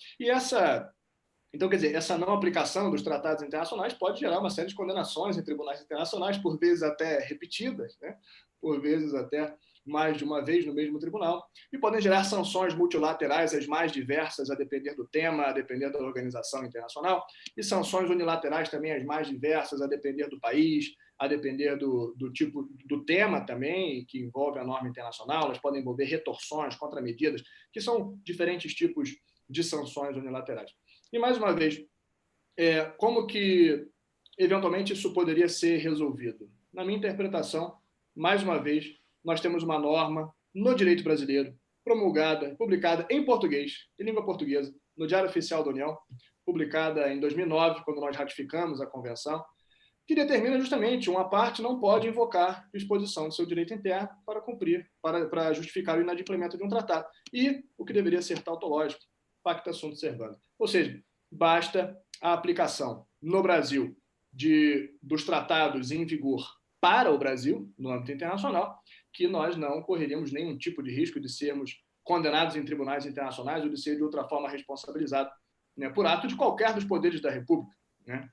Então, quer dizer, essa não aplicação dos tratados internacionais pode gerar uma série de condenações em tribunais internacionais, por vezes até repetidas, né? Por vezes até mais de uma vez no mesmo tribunal, e podem gerar sanções multilaterais, as mais diversas, a depender do tema, a depender da organização internacional, e sanções unilaterais também, as mais diversas, a depender do país, a depender do tipo do tema também, que envolve a norma internacional. Elas podem envolver retorções, contramedidas, que são diferentes tipos de sanções unilaterais. E, mais uma vez, como que, eventualmente, isso poderia ser resolvido? Na minha interpretação, mais uma vez, nós temos uma norma no direito brasileiro, promulgada, publicada em português, em língua portuguesa, no Diário Oficial da União, publicada em 2009, quando nós ratificamos a Convenção, que determina justamente uma parte não pode invocar disposição de seu direito interno para cumprir, para justificar o inadimplemento de um tratado. E o que deveria ser tautológico, pacta sunt servanda. Ou seja, basta a aplicação no Brasil dos tratados em vigor para o Brasil, no âmbito internacional, que nós não correríamos nenhum tipo de risco de sermos condenados em tribunais internacionais ou de ser de outra forma responsabilizados, né, por ato de qualquer dos poderes da República, né?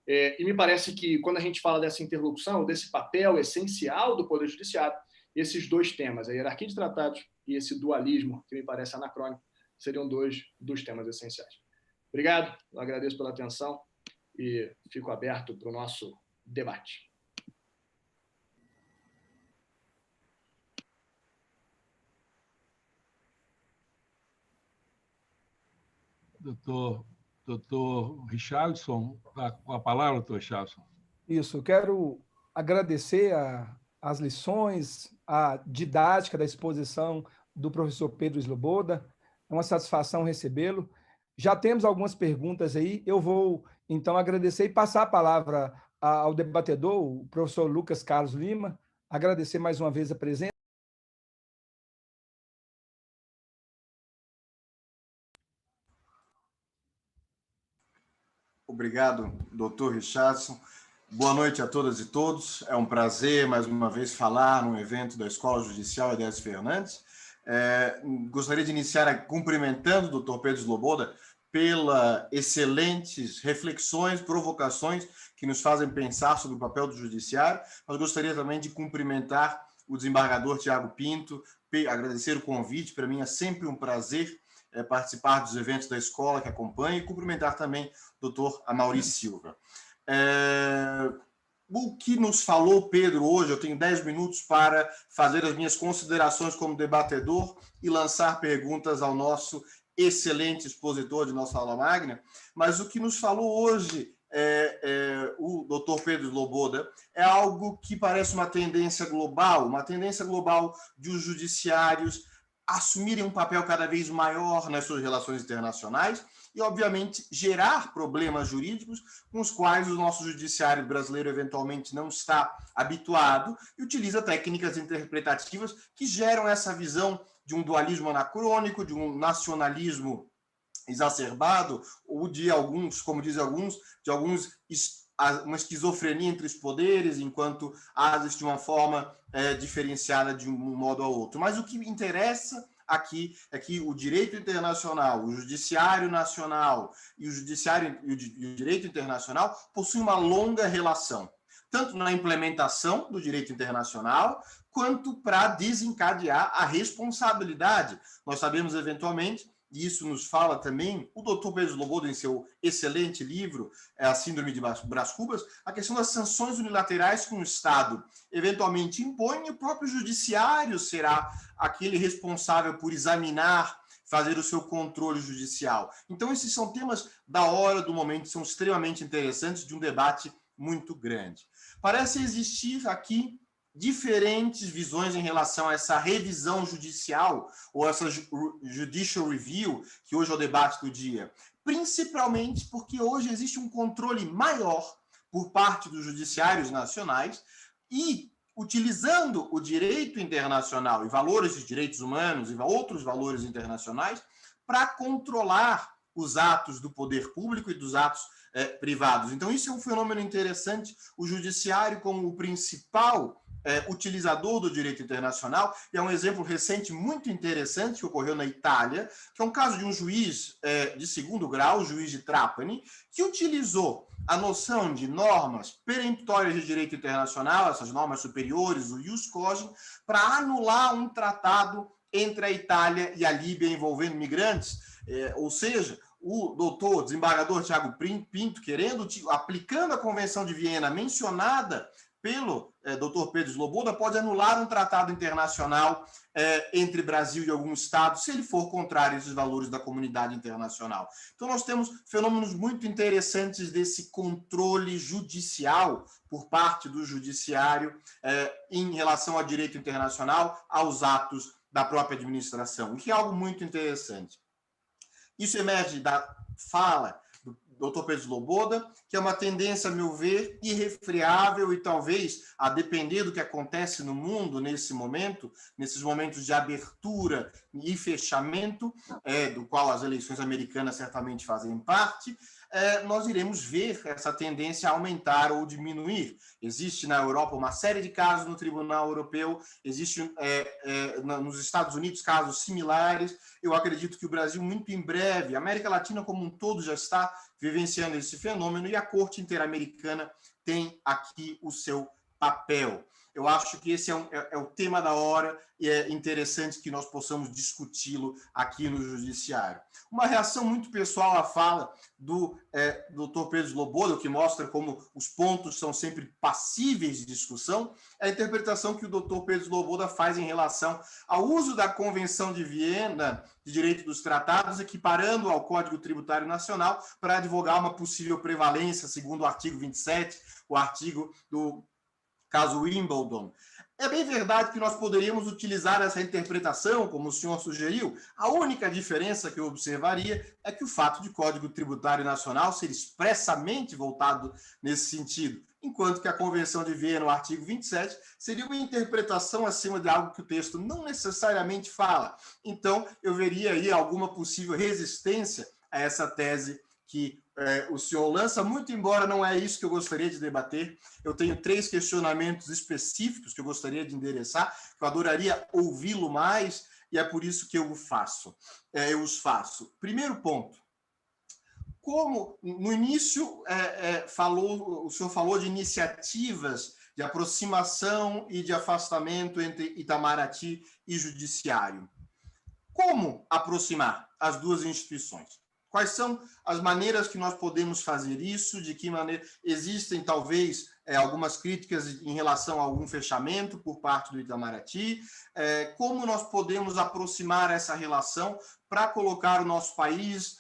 E me parece que, quando a gente fala dessa interlocução, desse papel essencial do Poder Judiciário, esses dois temas, a hierarquia de tratados e esse dualismo, que me parece anacrônico, seriam dois dos temas essenciais. Obrigado, eu agradeço pela atenção e fico aberto para o nosso debate. Doutor Richardson, com a palavra, doutor Richardson. Isso, eu quero agradecer as lições, a didática da exposição do professor Pedro Sloboda. É uma satisfação recebê-lo. Já temos algumas perguntas aí. Eu vou, então, agradecer e passar a palavra ao debatedor, o professor Lucas Carlos Lima, agradecer mais uma vez a presença. Obrigado, doutor Richardson. Boa noite a todas e todos. É um prazer, mais uma vez, falar num evento da Escola Judicial Edésio Fernandes. Gostaria de iniciar cumprimentando o doutor Pedro Sloboda pelas excelentes reflexões, provocações que nos fazem pensar sobre o papel do judiciário, mas gostaria também de cumprimentar o desembargador Tiago Pinto, agradecer o convite. Para mim é sempre um prazer participar dos eventos da escola que acompanha, e cumprimentar também o doutor Amaury Silva. O que nos falou Pedro hoje, eu tenho 10 minutos para fazer as minhas considerações como debatedor e lançar perguntas ao nosso excelente expositor de nossa aula magna, mas o que nos falou hoje o doutor Pedro Sloboda é algo que parece uma tendência global de os judiciários assumirem um papel cada vez maior nas suas relações internacionais e, obviamente, gerar problemas jurídicos com os quais o nosso judiciário brasileiro eventualmente não está habituado e utiliza técnicas interpretativas que geram essa visão de um dualismo anacrônico, de um nacionalismo exacerbado, ou de alguns, como dizem alguns, uma esquizofrenia entre os poderes, enquanto age de uma forma diferenciada de um modo ao outro. Mas o que me interessa aqui é que o direito internacional, o judiciário nacional e o direito internacional possuem uma longa relação, tanto na implementação do direito internacional, quanto para desencadear a responsabilidade. Nós sabemos, eventualmente, e isso nos fala também o doutor Pedro Sloboda em seu excelente livro, A Síndrome de Brás Cubas, a questão das sanções unilaterais que um Estado eventualmente impõe, e o próprio judiciário será aquele responsável por examinar, fazer o seu controle judicial. Então, esses são temas da hora, do momento, são extremamente interessantes, de um debate muito grande. Parece existir aqui diferentes visões em relação a essa revisão judicial, ou essa judicial review, que hoje é o debate do dia, principalmente porque hoje existe um controle maior por parte dos judiciários nacionais e, utilizando o direito internacional e valores de direitos humanos e outros valores internacionais para controlar os atos do poder público e dos atos privados. Então, isso é um fenômeno interessante, o judiciário como o principal utilizador do direito internacional, e é um exemplo recente muito interessante que ocorreu na Itália, que é um caso de um juiz de segundo grau, o juiz de Trapani, que utilizou a noção de normas peremptórias de direito internacional, essas normas superiores, o ius cogens, para anular um tratado entre a Itália e a Líbia envolvendo migrantes, ou seja, o doutor desembargador Tiago Pinto, aplicando a Convenção de Viena mencionada pelo doutor Pedro Sloboda, pode anular um tratado internacional entre Brasil e algum Estado, se ele for contrário a esses valores da comunidade internacional. Então, nós temos fenômenos muito interessantes desse controle judicial por parte do judiciário em relação ao direito internacional, aos atos da própria administração, o que é algo muito interessante. Isso emerge da fala do Dr. Pedro Sloboda, que é uma tendência, a meu ver, irrefreável e talvez, a depender do que acontece no mundo nesse momento, nesses momentos de abertura e fechamento, do qual as eleições americanas certamente fazem parte, nós iremos ver essa tendência a aumentar ou diminuir. Existe na Europa uma série de casos no Tribunal Europeu, existe nos Estados Unidos casos similares. Eu acredito que o Brasil, muito em breve, a América Latina como um todo já está vivenciando esse fenômeno e a Corte Interamericana tem aqui o seu papel. Eu acho que esse é o tema da hora e é interessante que nós possamos discuti-lo aqui no Judiciário. Uma reação muito pessoal à fala do Dr. Pedro Sloboda, que mostra como os pontos são sempre passíveis de discussão, é a interpretação que o Dr. Pedro Sloboda faz em relação ao uso da Convenção de Viena de Direito dos Tratados, equiparando ao Código Tributário Nacional para advogar uma possível prevalência, segundo o artigo 27, o artigo do caso Wimbledon. É bem verdade que nós poderíamos utilizar essa interpretação, como o senhor sugeriu. A única diferença que eu observaria é que o fato de Código Tributário Nacional ser expressamente voltado nesse sentido, enquanto que a Convenção de Viena, no artigo 27, seria uma interpretação acima de algo que o texto não necessariamente fala. Então, eu veria aí alguma possível resistência a essa tese que o senhor lança, muito embora não é isso que eu gostaria de debater. Eu tenho 3 questionamentos específicos que eu gostaria de endereçar, que eu adoraria ouvi-lo mais, e é por isso que eu os faço. Primeiro ponto, como no início o senhor falou de iniciativas de aproximação e de afastamento entre Itamaraty e Judiciário. Como aproximar as duas instituições? Quais são as maneiras que nós podemos fazer isso? De que maneira existem, talvez, algumas críticas em relação a algum fechamento por parte do Itamaraty? Como nós podemos aproximar essa relação para colocar o nosso país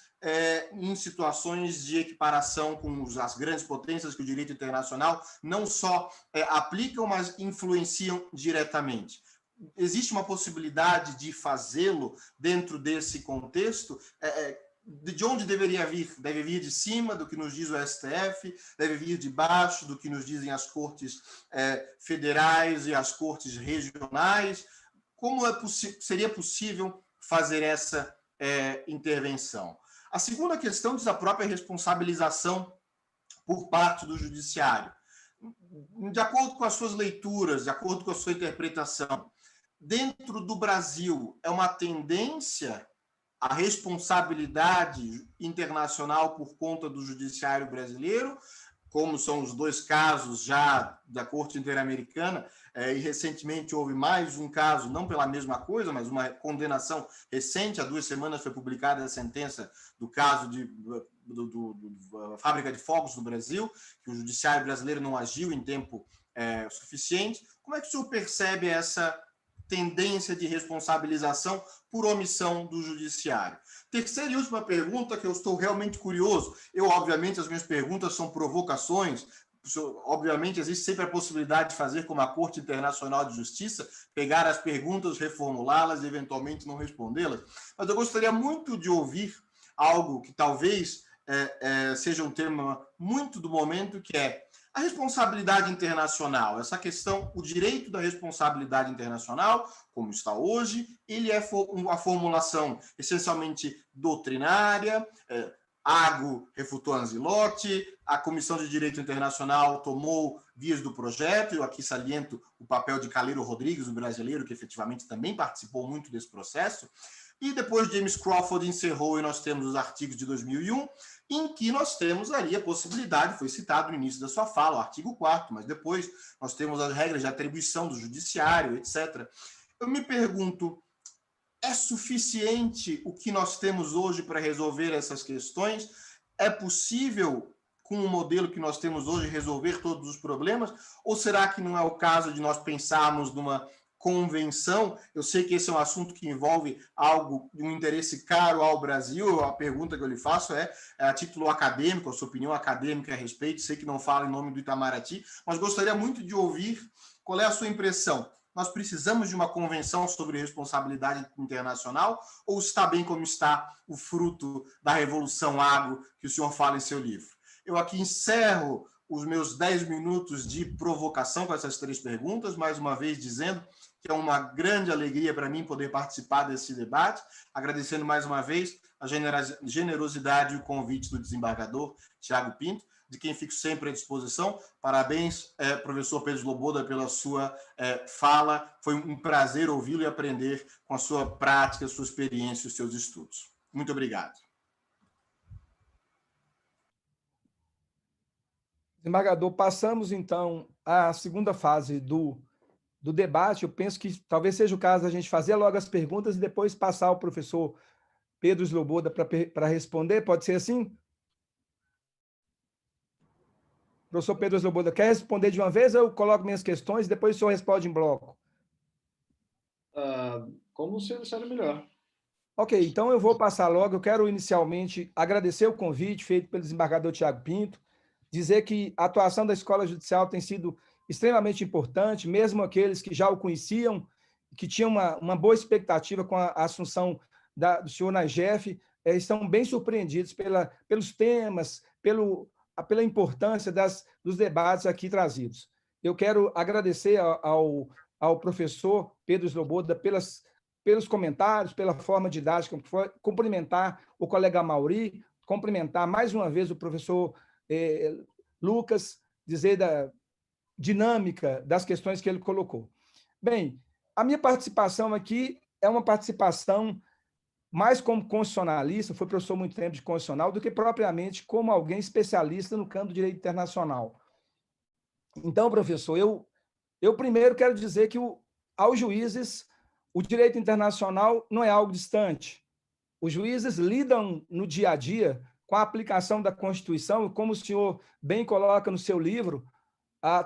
em situações de equiparação com as grandes potências que o direito internacional não só aplicam, mas influenciam diretamente? Existe uma possibilidade de fazê-lo dentro desse contexto? De onde deveria vir? Deve vir de cima, do que nos diz o STF, deve vir de baixo, do que nos dizem as cortes federais e as cortes regionais. Como seria possível fazer essa intervenção? A segunda questão diz a própria responsabilização por parte do judiciário. De acordo com as suas leituras, de acordo com a sua interpretação, dentro do Brasil é uma tendência a responsabilidade internacional por conta do judiciário brasileiro, como são os 2 casos já da Corte Interamericana, e recentemente houve mais um caso, não pela mesma coisa, mas uma condenação recente, há 2 semanas foi publicada a sentença do caso da fábrica de fogos no Brasil, que o judiciário brasileiro não agiu em tempo suficiente. Como é que o senhor percebe essa tendência de responsabilização por omissão do judiciário? Terceira e última pergunta, que eu estou realmente curioso. Obviamente, as minhas perguntas são provocações. Obviamente, existe sempre a possibilidade de fazer como a Corte Internacional de Justiça, pegar as perguntas, reformulá-las e, eventualmente, não respondê-las. Mas eu gostaria muito de ouvir algo que talvez seja um tema muito do momento, que é A responsabilidade internacional, essa questão, o direito da responsabilidade internacional, como está hoje, ele é uma formulação essencialmente doutrinária. Ago refutou Anzilotti, a Comissão de Direito Internacional tomou vias do projeto. Eu aqui saliento o papel de Calero Rodrigues, o brasileiro, que efetivamente também participou muito desse processo. E depois James Crawford encerrou, e nós temos os artigos de 2001, em que nós temos ali a possibilidade, foi citado no início da sua fala, o artigo 4º, mas depois nós temos as regras de atribuição do judiciário, etc. Eu me pergunto, é suficiente o que nós temos hoje para resolver essas questões? É possível, com o modelo que nós temos hoje, resolver todos os problemas? Ou será que não é o caso de nós pensarmos numa convenção? Eu sei que esse é um assunto que envolve algo de um interesse caro ao Brasil. A pergunta que eu lhe faço é a título acadêmico, a sua opinião acadêmica a respeito. Sei que não fala em nome do Itamaraty, mas gostaria muito de ouvir qual é a sua impressão. Nós precisamos de uma convenção sobre responsabilidade internacional, ou está bem como está o fruto da Revolução Agro que o senhor fala em seu livro? Eu aqui encerro os meus 10 minutos de provocação com essas 3 perguntas, mais uma vez dizendo que é uma grande alegria para mim poder participar desse debate, agradecendo mais uma vez a generosidade e o convite do desembargador Tiago Pinto, de quem fico sempre à disposição. Parabéns, professor Pedro Sloboda, pela sua fala. Foi um prazer ouvi-lo e aprender com a sua prática, a sua experiência e os seus estudos. Muito obrigado. Desembargador, passamos, então, à segunda fase do debate. Eu penso que talvez seja o caso da gente fazer logo as perguntas e depois passar ao professor Pedro Sloboda para responder. Pode ser assim? Professor Pedro Sloboda, quer responder de uma vez ou eu coloco minhas questões e depois o senhor responde em bloco? Como o senhor achar melhor. Ok, então eu vou passar logo. Eu quero inicialmente agradecer o convite feito pelo desembargador Tiago Pinto, dizer que a atuação da Escola Judicial tem sido extremamente importante, mesmo aqueles que já o conheciam, que tinham uma boa expectativa com a assunção do senhor na IGF, estão bem surpreendidos pelos temas, pela importância dos debates aqui trazidos. Eu quero agradecer ao professor Pedro Sloboda pelos comentários, pela forma didática, cumprimentar o colega Mauri, cumprimentar mais uma vez o professor Lucas, dizer da dinâmica das questões que ele colocou. Bem, a minha participação aqui é uma participação mais como constitucionalista, fui professor muito tempo de constitucional, do que propriamente como alguém especialista no campo do direito internacional. Então, professor, eu primeiro quero dizer que aos juízes o direito internacional não é algo distante. Os juízes lidam no dia a dia com a aplicação da Constituição, e como o senhor bem coloca no seu livro,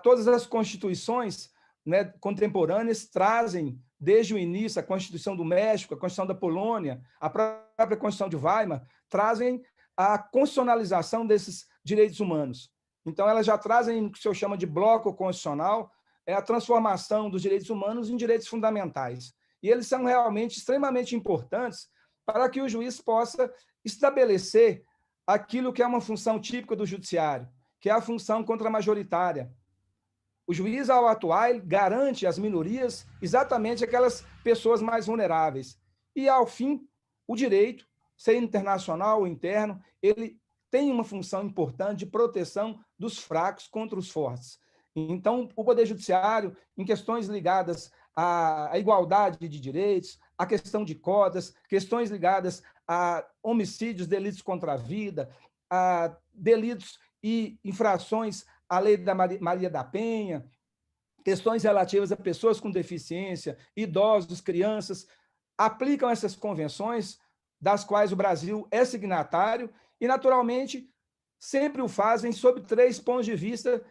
todas as constituições, né, contemporâneas trazem, desde o início, a Constituição do México, a Constituição da Polônia, a própria Constituição de Weimar, trazem a constitucionalização desses direitos humanos. Então, elas já trazem o que o senhor chama de bloco constitucional, a transformação dos direitos humanos em direitos fundamentais. E eles são realmente extremamente importantes para que o juiz possa estabelecer aquilo que é uma função típica do judiciário, que é a função contramajoritária. O juiz, ao atuar, ele garante às minorias exatamente aquelas pessoas mais vulneráveis. E, ao fim, o direito, seja internacional ou interno, ele tem uma função importante de proteção dos fracos contra os fortes. Então, o Poder Judiciário, em questões ligadas à igualdade de direitos, à questão de cotas, questões ligadas a homicídios, delitos contra a vida, a delitos e infrações à lei da Maria da Penha, questões relativas a pessoas com deficiência, idosos, crianças, aplicam essas convenções, das quais o Brasil é signatário, e, naturalmente, sempre o fazem sob 3 pontos de vista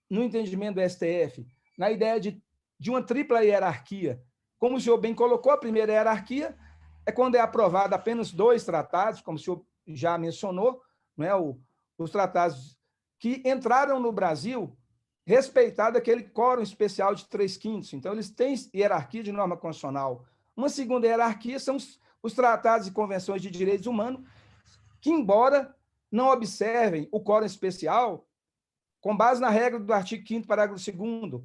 no entendimento do STF, na ideia de uma tripla hierarquia. Como o senhor bem colocou, a primeira hierarquia é quando é aprovado apenas 2 tratados, como o senhor já mencionou, não é? Os tratados que entraram no Brasil respeitado aquele quórum especial de 3/5. Então, eles têm hierarquia de norma constitucional. Uma segunda hierarquia são os tratados e convenções de direitos humanos, que, embora não observem o quórum especial, com base na regra do artigo 5º, parágrafo 2º,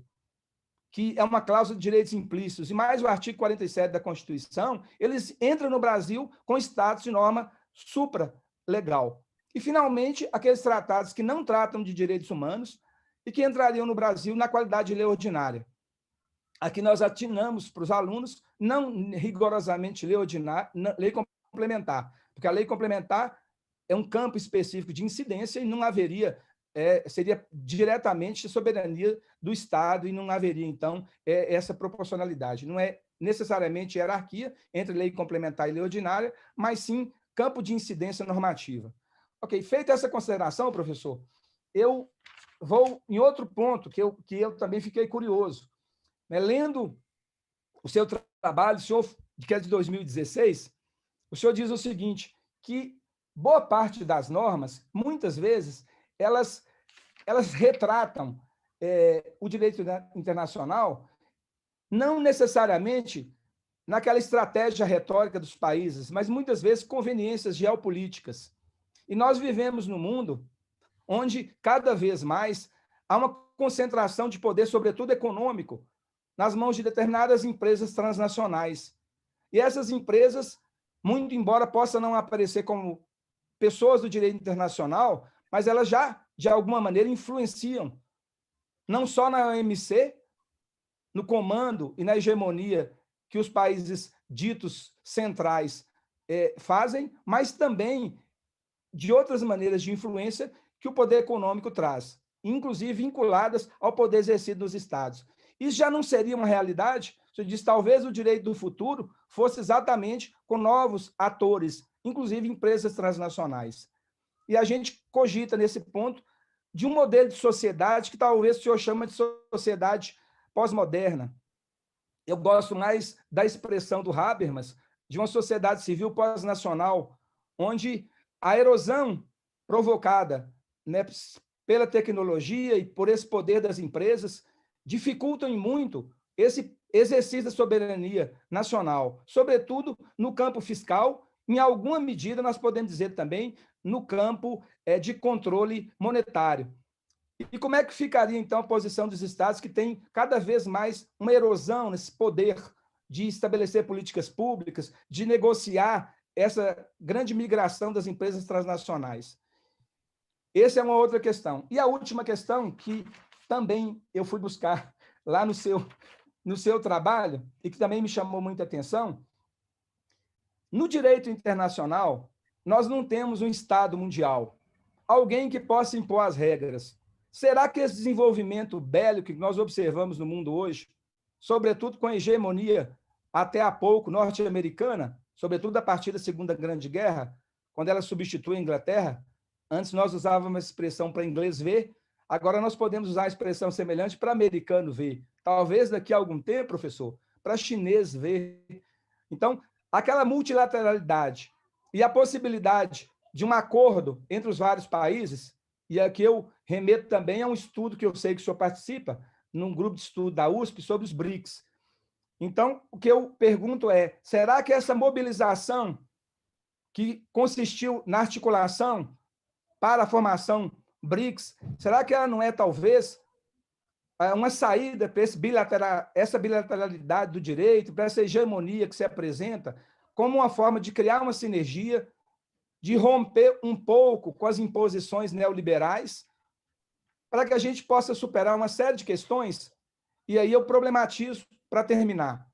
que é uma cláusula de direitos implícitos, e mais o artigo 47 da Constituição, eles entram no Brasil com status de norma supralegal. E, finalmente, aqueles tratados que não tratam de direitos humanos e que entrariam no Brasil na qualidade de lei ordinária. Aqui nós atinamos para os alunos, não rigorosamente lei ordinária, lei complementar, porque a lei complementar é um campo específico de incidência e não haveria, seria diretamente soberania do Estado e não haveria, então, essa proporcionalidade. Não é necessariamente hierarquia entre lei complementar e lei ordinária, mas sim campo de incidência normativa. Ok, feita essa consideração, professor, eu vou em outro ponto que eu também fiquei curioso. Lendo o seu trabalho, o senhor, que é de 2016, o senhor diz o seguinte, que boa parte das normas, muitas vezes, elas retratam o direito internacional não necessariamente naquela estratégia retórica dos países, mas muitas vezes conveniências geopolíticas. E nós vivemos num mundo onde, cada vez mais, há uma concentração de poder, sobretudo econômico, nas mãos de determinadas empresas transnacionais. E essas empresas, muito embora possam não aparecer como pessoas do direito internacional, mas elas já, de alguma maneira, influenciam, não só na OMC, no comando e na hegemonia que os países ditos centrais fazem, mas também de outras maneiras de influência que o poder econômico traz, inclusive vinculadas ao poder exercido nos Estados. Isso já não seria uma realidade? Você diz, talvez o direito do futuro fosse exatamente com novos atores, inclusive empresas transnacionais. E a gente cogita, nesse ponto, de um modelo de sociedade que talvez o senhor chama de sociedade pós-moderna. Eu gosto mais da expressão do Habermas, de uma sociedade civil pós-nacional, onde a erosão provocada, né, pela tecnologia e por esse poder das empresas dificultam muito esse exercício da soberania nacional, sobretudo no campo fiscal, em alguma medida, nós podemos dizer também, no campo de controle monetário. E como é que ficaria, então, a posição dos Estados que tem cada vez mais uma erosão nesse poder de estabelecer políticas públicas, de negociar essa grande migração das empresas transnacionais? Essa é uma outra questão. E a última questão, que também eu fui buscar lá no seu trabalho, e que também me chamou muita atenção, no direito internacional, nós não temos um Estado mundial, alguém que possa impor as regras. Será que esse desenvolvimento bélico que nós observamos no mundo hoje, sobretudo com a hegemonia até há pouco norte-americana, sobretudo a partir da Segunda Grande Guerra, quando ela substitui a Inglaterra, antes nós usávamos a expressão para inglês ver, agora nós podemos usar a expressão semelhante para americano ver. Talvez daqui a algum tempo, professor, para chinês ver. Então, aquela multilateralidade e a possibilidade de um acordo entre os vários países, e aqui eu remeto também a um estudo que eu sei que o senhor participa, num grupo de estudo da USP, sobre os BRICS. Então, o que eu pergunto é, será que essa mobilização que consistiu na articulação para a formação BRICS, será que ela não é, talvez, uma saída para essa bilateralidade do direito, para essa hegemonia que se apresenta, como uma forma de criar uma sinergia, de romper um pouco com as imposições neoliberais, para que a gente possa superar uma série de questões? E aí eu problematizo para terminar.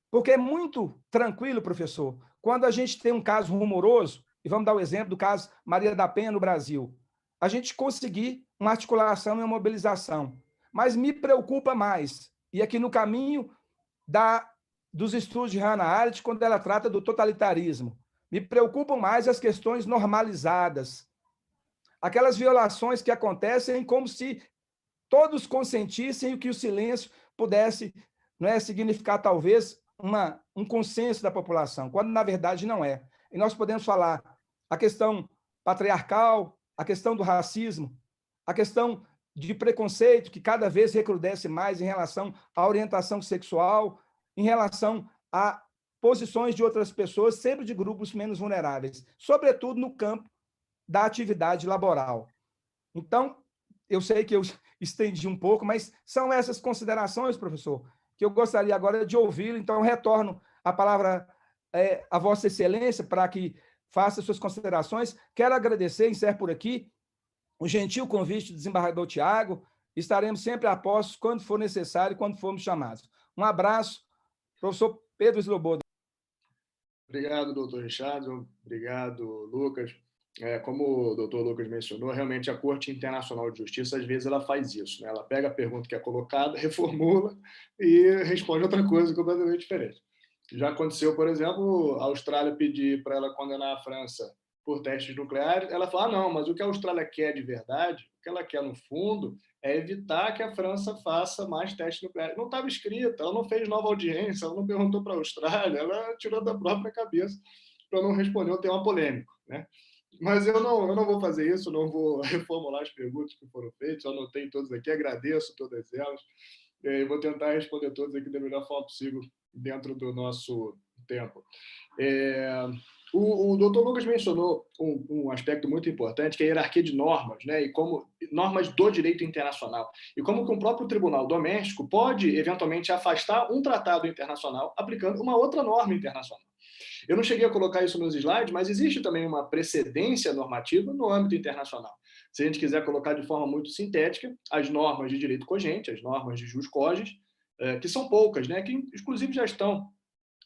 Porque é muito tranquilo, professor, quando a gente tem um caso rumoroso, e vamos dar o exemplo do caso Maria da Penha no Brasil, a gente conseguir uma articulação e uma mobilização. Mas me preocupa mais, e aqui no caminho dos estudos de Hannah Arendt, quando ela trata do totalitarismo, me preocupam mais as questões normalizadas, aquelas violações que acontecem como se todos consentissem e que o silêncio pudesse, não é, significar talvez um consenso da população, quando na verdade não é. E nós podemos falar a questão patriarcal, a questão do racismo, a questão de preconceito que cada vez recrudesce mais em relação à orientação sexual, em relação a posições de outras pessoas, sempre de grupos menos vulneráveis, sobretudo no campo da atividade laboral. Então, eu sei que eu estendi um pouco, mas são essas considerações, professor, que eu gostaria agora de ouvir. Então, retorno a palavra a Vossa Excelência para que faça suas considerações. Quero agradecer, encerro por aqui, o gentil convite do desembargador Tiago. Estaremos sempre a postos quando for necessário, quando formos chamados. Um abraço, professor Pedro Sloboda. Obrigado, doutor Richardson. Obrigado, Lucas. Como o doutor Lucas mencionou, realmente a Corte Internacional de Justiça, às vezes, ela faz isso, né? Ela pega a pergunta que é colocada, reformula e responde outra coisa completamente diferente. Já aconteceu, por exemplo, a Austrália pedir para ela condenar a França por testes nucleares, ela fala, não, mas o que a Austrália quer de verdade, o que ela quer no fundo, é evitar que a França faça mais testes nucleares. Não estava escrito, ela não fez nova audiência, ela não perguntou para a Austrália, ela tirou da própria cabeça para não responder o tema polêmico, né? Mas eu não vou fazer isso, não vou reformular as perguntas que foram feitas, eu anotei todas aqui, agradeço todas elas, e vou tentar responder todas aqui da melhor forma possível dentro do nosso tempo. O doutor Lucas mencionou um aspecto muito importante, que é a hierarquia de normas, né? E como normas do direito internacional. E como que um próprio tribunal doméstico pode, eventualmente, afastar um tratado internacional aplicando uma outra norma internacional. Eu não cheguei a colocar isso nos slides, mas existe também uma precedência normativa no âmbito internacional. Se a gente quiser colocar de forma muito sintética, as normas de direito cogente, as normas de jus cogens, que são poucas, né? Que inclusive já estão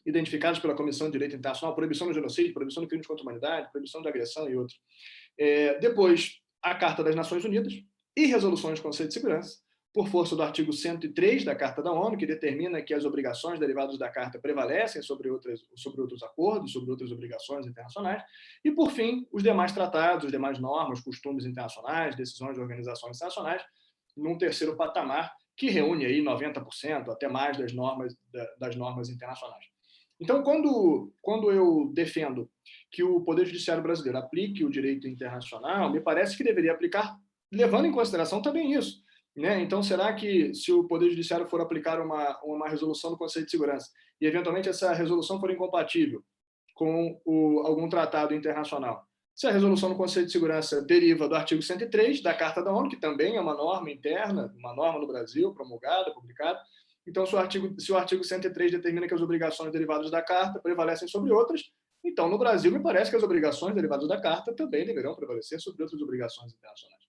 identificadas pela Comissão de Direito Internacional, proibição do genocídio, proibição de crimes contra a humanidade, proibição de agressão e outros. Depois, a Carta das Nações Unidas e resoluções do Conselho de Segurança, por força do artigo 103 da Carta da ONU, que determina que as obrigações derivadas da Carta prevalecem sobre outros acordos, sobre outras obrigações internacionais, e, por fim, os demais tratados, as demais normas, costumes internacionais, decisões de organizações internacionais, num terceiro patamar, que reúne aí 90%, até mais das normas internacionais. Então, quando eu defendo que o Poder Judiciário brasileiro aplique o direito internacional, me parece que deveria aplicar, levando em consideração também isso, né? Então, será que, se o Poder Judiciário for aplicar uma resolução do Conselho de Segurança e, eventualmente, essa resolução for incompatível com algum tratado internacional, se a resolução do Conselho de Segurança deriva do artigo 103 da Carta da ONU, que também é uma norma interna, uma norma no Brasil, promulgada, publicada, então, se o artigo 103 determina que as obrigações derivadas da Carta prevalecem sobre outras, então, no Brasil, me parece que as obrigações derivadas da Carta também deverão prevalecer sobre outras obrigações internacionais.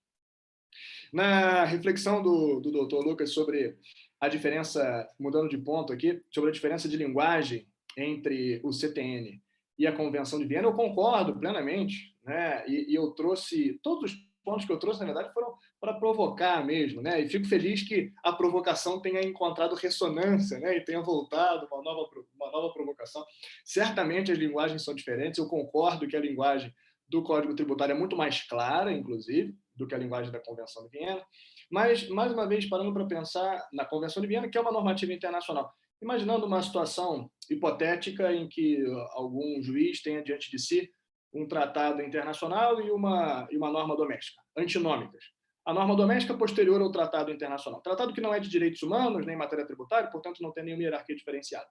Na reflexão do doutor Lucas sobre a diferença, mudando de ponto aqui, sobre a diferença de linguagem entre o CTN e a Convenção de Viena, eu concordo plenamente, né? E eu trouxe todos os pontos que eu trouxe, na verdade, foram para provocar mesmo, né? E fico feliz que a provocação tenha encontrado ressonância, né? E tenha voltado uma nova provocação. Certamente as linguagens são diferentes, eu concordo que a linguagem do Código Tributário é muito mais clara, inclusive, do que a linguagem da Convenção de Viena, mas, mais uma vez, parando para pensar na Convenção de Viena, que é uma normativa internacional, imaginando uma situação hipotética em que algum juiz tenha diante de si um tratado internacional e uma norma doméstica, antinômicas. A norma doméstica posterior ao tratado internacional. Tratado que não é de direitos humanos, nem matéria tributária, portanto, não tem nenhuma hierarquia diferenciada.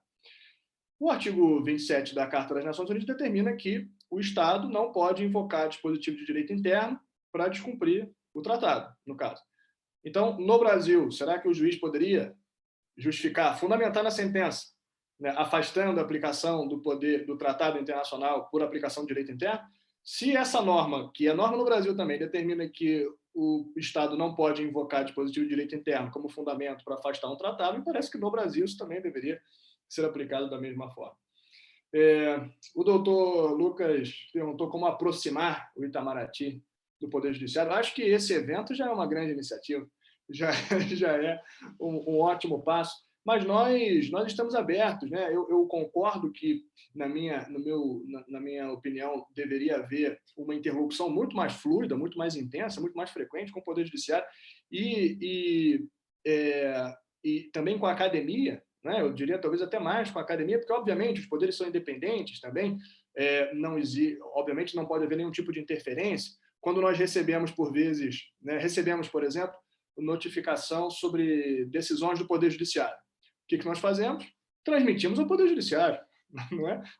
O artigo 27 da Carta das Nações Unidas determina que o Estado não pode invocar dispositivo de direito interno para descumprir o tratado, no caso. Então, no Brasil, será que o juiz poderia justificar, fundamentar na sentença, né, afastando a aplicação do poder do tratado internacional por aplicação de direito interno? Se essa norma, que é norma no Brasil também, determina que o Estado não pode invocar dispositivo de direito interno como fundamento para afastar um tratado, me parece que no Brasil isso também deveria ser aplicado da mesma forma. O doutor Lucas perguntou como aproximar o Itamaraty do Poder Judiciário. Acho que esse evento já é uma grande iniciativa, já é um ótimo passo, mas nós estamos abertos, né? Eu concordo que, na minha opinião, deveria haver uma interlocução muito mais fluida, muito mais intensa, muito mais frequente com o Poder Judiciário e também com a academia, né? Eu diria talvez até mais com a academia, porque, obviamente, os poderes são independentes também, obviamente não pode haver nenhum tipo de interferência. Quando nós recebemos, por vezes, né, por exemplo, notificação sobre decisões do Poder Judiciário. O que nós fazemos? Transmitimos ao Poder Judiciário.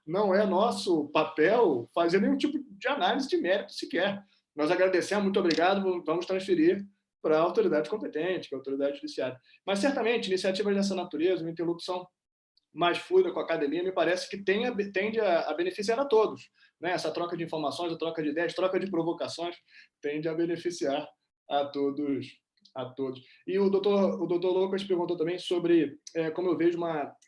Não é nosso papel fazer nenhum tipo de análise de mérito sequer. Nós agradecemos, muito obrigado, vamos transferir para a autoridade competente, que é a autoridade judiciária. Mas, certamente, iniciativas dessa natureza, uma interlocução mais fluida com a academia, me parece que tende a beneficiar a todos. Né? Essa troca de informações, a troca de ideias, troca de provocações, tende a beneficiar a todos. E o doutor Lucas perguntou também sobre como eu vejo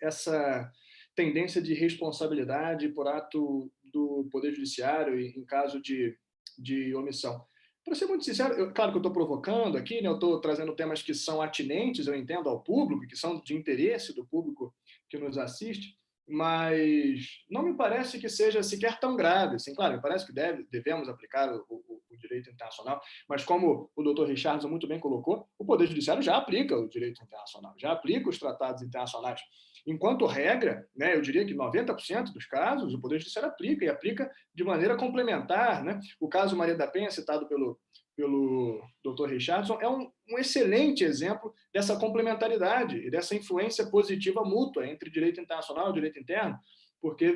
essa tendência de responsabilidade por ato do Poder Judiciário em caso de omissão. Para ser muito sincero, claro que eu estou provocando aqui, né? Eu estou trazendo temas que são atinentes, eu entendo, ao público, que são de interesse do público que nos assiste, mas não me parece que seja sequer tão grave. Assim, claro, me parece que devemos aplicar o direito internacional, mas como o doutor Richardson muito bem colocou, o Poder Judiciário já aplica o direito internacional, já aplica os tratados internacionais. Enquanto regra, né, eu diria que 90% dos casos o Poder Judiciário aplica, e aplica de maneira complementar. Né? O caso Maria da Penha, citado pelo Dr. Richardson, é um excelente exemplo dessa complementaridade e dessa influência positiva mútua entre direito internacional e direito interno, porque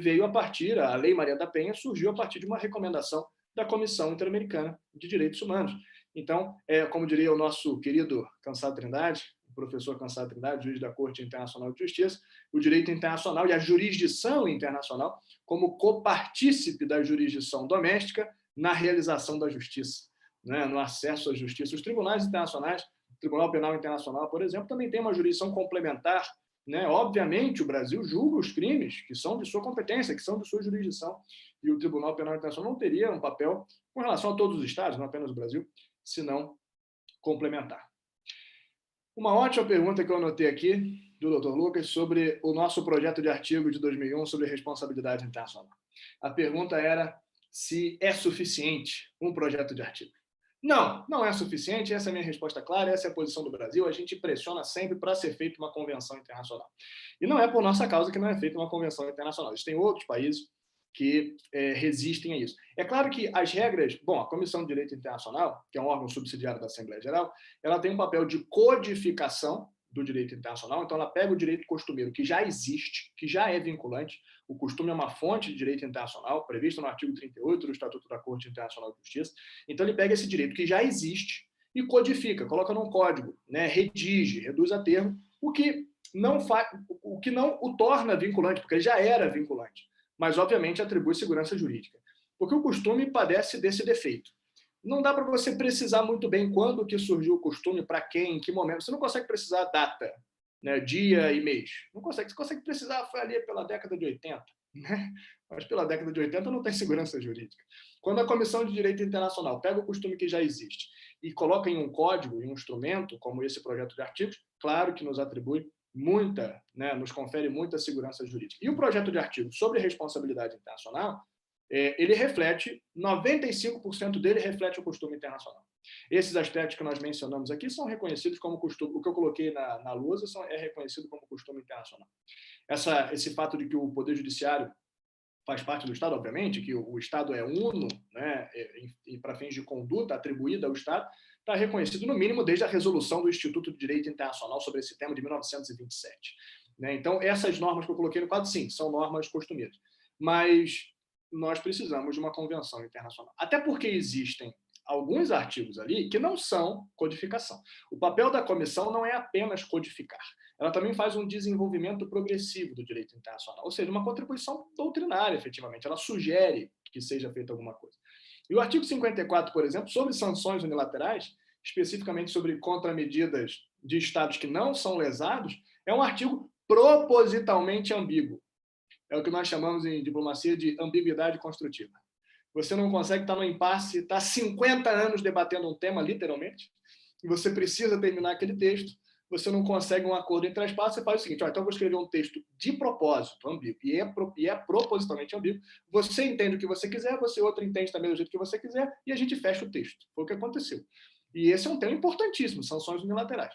a Lei Maria da Penha surgiu a partir de uma recomendação da Comissão Interamericana de Direitos Humanos. Então, como diria o nosso querido Cansado Trindade, o professor Cansado Trindade, juiz da Corte Internacional de Justiça, o direito internacional e a jurisdição internacional como copartícipe da jurisdição doméstica na realização da justiça, né, no acesso à justiça. Os tribunais internacionais, o Tribunal Penal Internacional, por exemplo, também tem uma jurisdição complementar. Né? Obviamente, o Brasil julga os crimes que são de sua competência, que são de sua jurisdição, e o Tribunal Penal Internacional não teria um papel com relação a todos os estados, não apenas o Brasil, senão complementar. Uma ótima pergunta que eu anotei aqui, do Dr. Lucas, sobre o nosso projeto de artigo de 2001 sobre responsabilidade internacional. A pergunta era se é suficiente um projeto de artigo. Não, não é suficiente, essa é a minha resposta clara, essa é a posição do Brasil, a gente pressiona sempre para ser feita uma convenção internacional. E não é por nossa causa que não é feita uma convenção internacional, existem outros países que resistem a isso. É claro que as regras... Bom, a Comissão de Direito Internacional, que é um órgão subsidiário da Assembleia Geral, ela tem um papel de codificação do direito internacional, então ela pega o direito costumeiro que já existe, que já é vinculante. O costume é uma fonte de direito internacional, prevista no artigo 38 do Estatuto da Corte Internacional de Justiça. Então ele pega esse direito que já existe e codifica, coloca num código, né, redige, reduz a termo, o que não o torna vinculante, porque ele já era vinculante, mas obviamente atribui segurança jurídica. Porque o costume padece desse defeito. Não dá para você precisar muito bem quando que surgiu o costume, para quem, em que momento. Você não consegue precisar a data, né, dia e mês. Não consegue. Você consegue precisar, foi ali pela década de 80. Né? Mas pela década de 80 não tem segurança jurídica. Quando a Comissão de Direito Internacional pega o costume que já existe e coloca em um código, em um instrumento, como esse projeto de artigos, claro que nos atribui muita, né, nos confere muita segurança jurídica. E o projeto de artigo sobre responsabilidade internacional, ele reflete, 95% dele reflete o costume internacional. Esses aspectos que nós mencionamos aqui são reconhecidos como costume, o que eu coloquei na lousa é reconhecido como costume internacional. Esse fato de que o Poder Judiciário faz parte do Estado, obviamente, que o Estado é uno, né, e para fins de conduta atribuída ao Estado, está reconhecido, no mínimo, desde a resolução do Instituto de Direito Internacional sobre esse tema de 1927. Né? Então, essas normas que eu coloquei no quadro, sim, são normas costumeiras. Mas nós precisamos de uma convenção internacional. Até porque existem alguns artigos ali que não são codificação. O papel da comissão não é apenas codificar. Ela também faz um desenvolvimento progressivo do direito internacional, ou seja, uma contribuição doutrinária, efetivamente. Ela sugere que seja feita alguma coisa. E o artigo 54, por exemplo, sobre sanções unilaterais, especificamente sobre contramedidas de estados que não são lesados, é um artigo propositalmente ambíguo. É o que nós chamamos em diplomacia de ambiguidade construtiva. Você não consegue estar no impasse, está 50 anos debatendo um tema, literalmente, e você precisa terminar aquele texto, você não consegue um acordo entre as partes, você faz o seguinte, então eu vou escrever um texto de propósito ambíguo, e é propositalmente ambíguo, você entende o que você quiser, você outro entende também do jeito que você quiser, e a gente fecha o texto. Foi o que aconteceu. E esse é um tema importantíssimo, sanções unilaterais.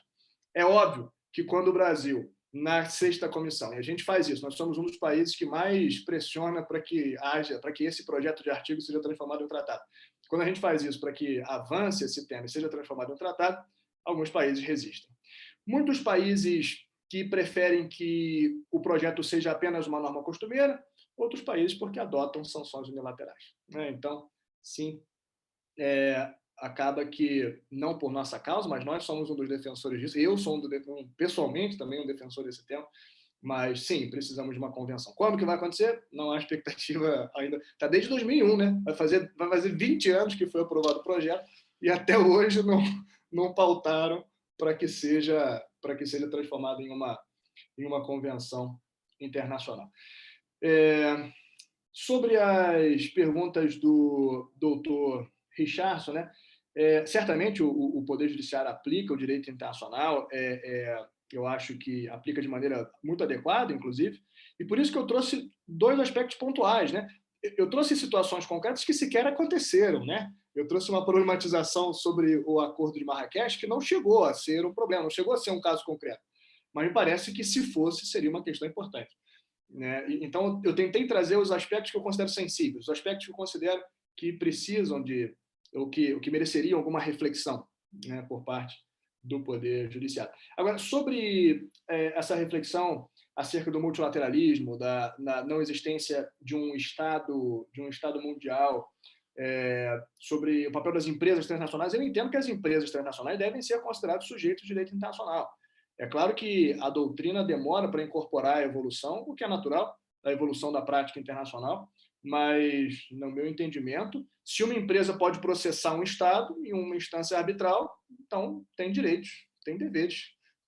É óbvio que quando o Brasil, na 6ª comissão, e a gente faz isso, nós somos um dos países que mais pressiona para que esse projeto de artigo seja transformado em um tratado. Quando a gente faz isso para que avance esse tema e seja transformado em um tratado, alguns países resistem. Muitos países que preferem que o projeto seja apenas uma norma costumeira, outros países porque adotam sanções unilaterais. Então, sim, acaba que, não por nossa causa, mas nós somos um dos defensores disso, eu sou pessoalmente também um defensor desse tema, mas sim, precisamos de uma convenção. Quando que vai acontecer? Não há expectativa ainda. Está desde 2001, né? Vai fazer 20 anos que foi aprovado o projeto e até hoje não pautaram para que seja transformado em uma convenção internacional. Sobre as perguntas do doutor Richardson, né? Certamente o Poder Judiciário aplica o direito internacional, eu acho que aplica de maneira muito adequada, inclusive, e por isso que eu trouxe 2 aspectos pontuais, né? Eu trouxe situações concretas que sequer aconteceram, né? Eu trouxe uma problematização sobre o Acordo de Marrakech que não chegou a ser um problema, não chegou a ser um caso concreto, mas me parece que, se fosse, seria uma questão importante, né? Então, eu tentei trazer os aspectos que eu considero sensíveis, os aspectos que eu considero que precisam de, ou que mereceriam alguma reflexão, né, por parte do Poder Judiciário. Agora, sobre essa reflexão acerca do multilateralismo, da não existência de um Estado mundial, sobre o papel das empresas transnacionais, eu entendo que as empresas transnacionais devem ser consideradas sujeitos de direito internacional. É claro que a doutrina demora para incorporar a evolução, o que é natural, a evolução da prática internacional, mas, no meu entendimento, se uma empresa pode processar um Estado em uma instância arbitral, então tem direitos, tem deveres,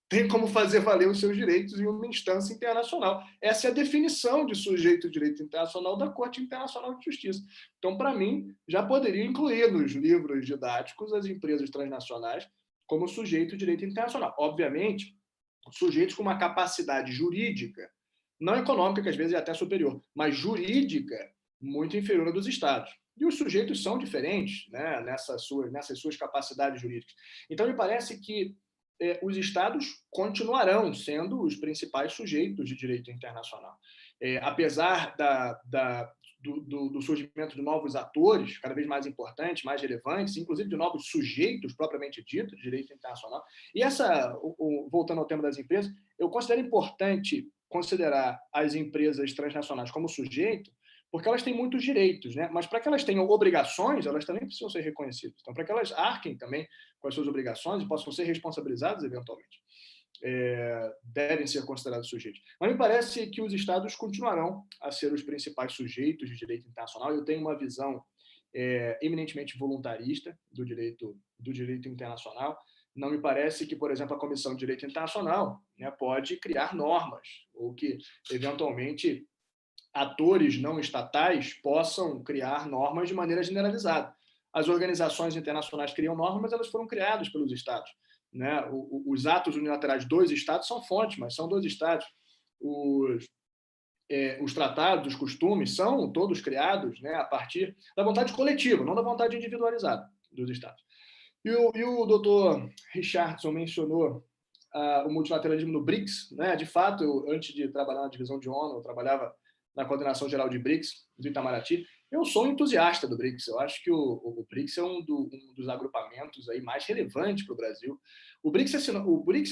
tem como fazer valer os seus direitos em uma instância internacional. Essa é a definição de sujeito de direito internacional da Corte Internacional de Justiça. Então, para mim, já poderia incluir nos livros didáticos as empresas transnacionais como sujeito de direito internacional. Obviamente, sujeitos com uma capacidade jurídica, não econômica, que às vezes é até superior, mas jurídica, muito inferior à dos Estados. E os sujeitos são diferentes, né, nessas suas capacidades jurídicas. Então, me parece que os Estados continuarão sendo os principais sujeitos de direito internacional. Apesar do surgimento de novos atores, cada vez mais importantes, mais relevantes, inclusive de novos sujeitos propriamente ditos de direito internacional. E voltando ao tema das empresas, eu considero importante considerar as empresas transnacionais como sujeito, porque elas têm muitos direitos, né? Mas para que elas tenham obrigações, elas também precisam ser reconhecidas. Então, para que elas arquem também com as suas obrigações e possam ser responsabilizadas eventualmente, devem ser considerados sujeitos. Mas me parece que os Estados continuarão a ser os principais sujeitos de direito internacional. Eu tenho uma visão eminentemente voluntarista do direito internacional. Não me parece que, por exemplo, a Comissão de Direito Internacional, né, pode criar normas ou que, eventualmente, atores não estatais possam criar normas de maneira generalizada. As organizações internacionais criam normas, mas elas foram criadas pelos Estados, né? Os atos unilaterais dos Estados são fontes, mas são dos Estados. Os tratados, os costumes são todos criados, né, a partir da vontade coletiva, não da vontade individualizada dos Estados. E o doutor Richardson mencionou o multilateralismo no BRICS, né? De fato, antes de trabalhar na divisão de ONU, eu trabalhava na coordenação geral de BRICS, do Itamaraty. Eu sou entusiasta do BRICS. Eu acho que o BRICS é um dos agrupamentos aí mais relevantes para o Brasil. O BRICS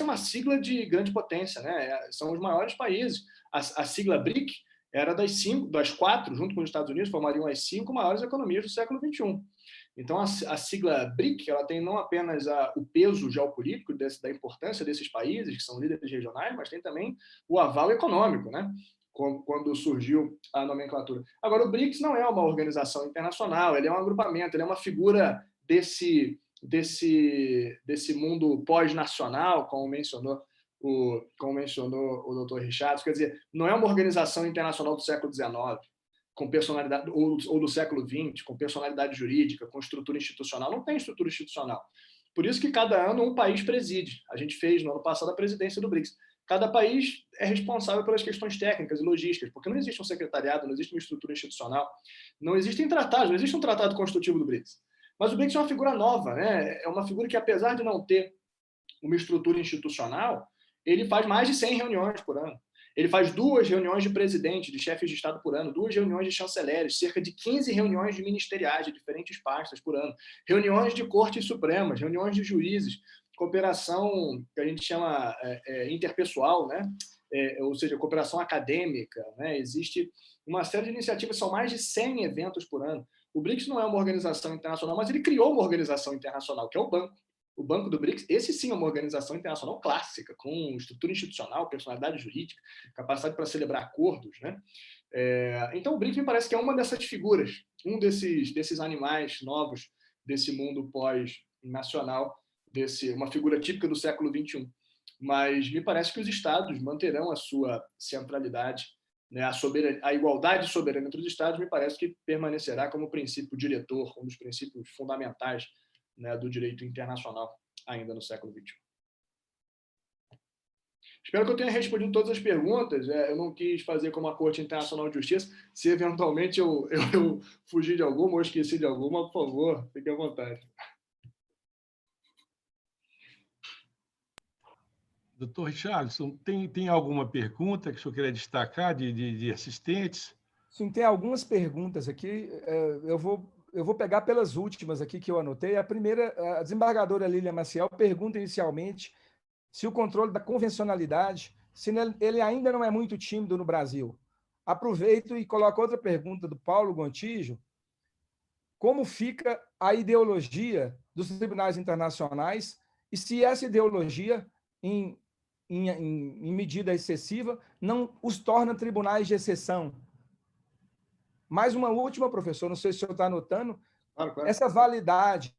é uma sigla de grande potência, né? São os maiores países. A sigla BRIC era das 4, junto com os Estados Unidos, formariam as 5 maiores economias do século XXI. Então, a sigla BRIC, ela tem não apenas o peso geopolítico da importância desses países, que são líderes regionais, mas tem também o aval econômico, né? Quando surgiu a nomenclatura. Agora, o BRICS não é uma organização internacional, ele é um agrupamento, ele é uma figura desse mundo pós-nacional, como mencionou o Dr. Richardson. Quer dizer, não é uma organização internacional do século XIX, com personalidade, ou do século XX, com personalidade jurídica, com estrutura institucional. Não tem estrutura institucional. Por isso que cada ano um país preside. A gente fez, no ano passado, a presidência do BRICS. Cada país é responsável pelas questões técnicas e logísticas, porque não existe um secretariado, não existe uma estrutura institucional, não existem tratados, não existe um tratado constitutivo do BRICS. Mas o BRICS é uma figura nova, né? É uma figura que, apesar de não ter uma estrutura institucional, ele faz mais de 100 reuniões por ano. Ele faz 2 reuniões de presidente, de chefes de Estado por ano, 2 reuniões de chanceleres, cerca de 15 reuniões de ministeriais de diferentes pastas por ano, reuniões de cortes supremas, reuniões de juízes, cooperação que a gente chama interpessoal, né? Ou seja, cooperação acadêmica, né? Existe uma série de iniciativas, são mais de 100 eventos por ano. O BRICS não é uma organização internacional, mas ele criou uma organização internacional, que é o Banco. O Banco do BRICS, esse sim é uma organização internacional clássica, com estrutura institucional, personalidade jurídica, capacidade para celebrar acordos, né? Então, o BRICS me parece que é uma dessas figuras, um desses animais novos desse mundo pós-nacional, uma figura típica do século XXI. Mas me parece que os Estados manterão a sua centralidade, né? A igualdade soberana entre os Estados me parece que permanecerá como princípio diretor, um dos princípios fundamentais, né, do direito internacional ainda no século XXI. Espero que eu tenha respondido todas as perguntas. Eu não quis fazer como a Corte Internacional de Justiça. Se eventualmente eu fugir de alguma ou esqueci de alguma, por favor, fique à vontade. Doutor Richarlison, tem alguma pergunta que o senhor queria destacar de assistentes? Sim, tem algumas perguntas aqui. Eu vou pegar pelas últimas aqui que eu anotei. A primeira, a desembargadora Lília Maciel pergunta inicialmente se o controle da convencionalidade, se ele ainda não é muito tímido no Brasil. Aproveito e coloco outra pergunta do Paulo Gontijo. Como fica a ideologia dos tribunais internacionais e se essa ideologia, em medida excessiva, não os torna tribunais de exceção? Mais uma última, professor, não sei se o senhor está anotando, Claro. essa validade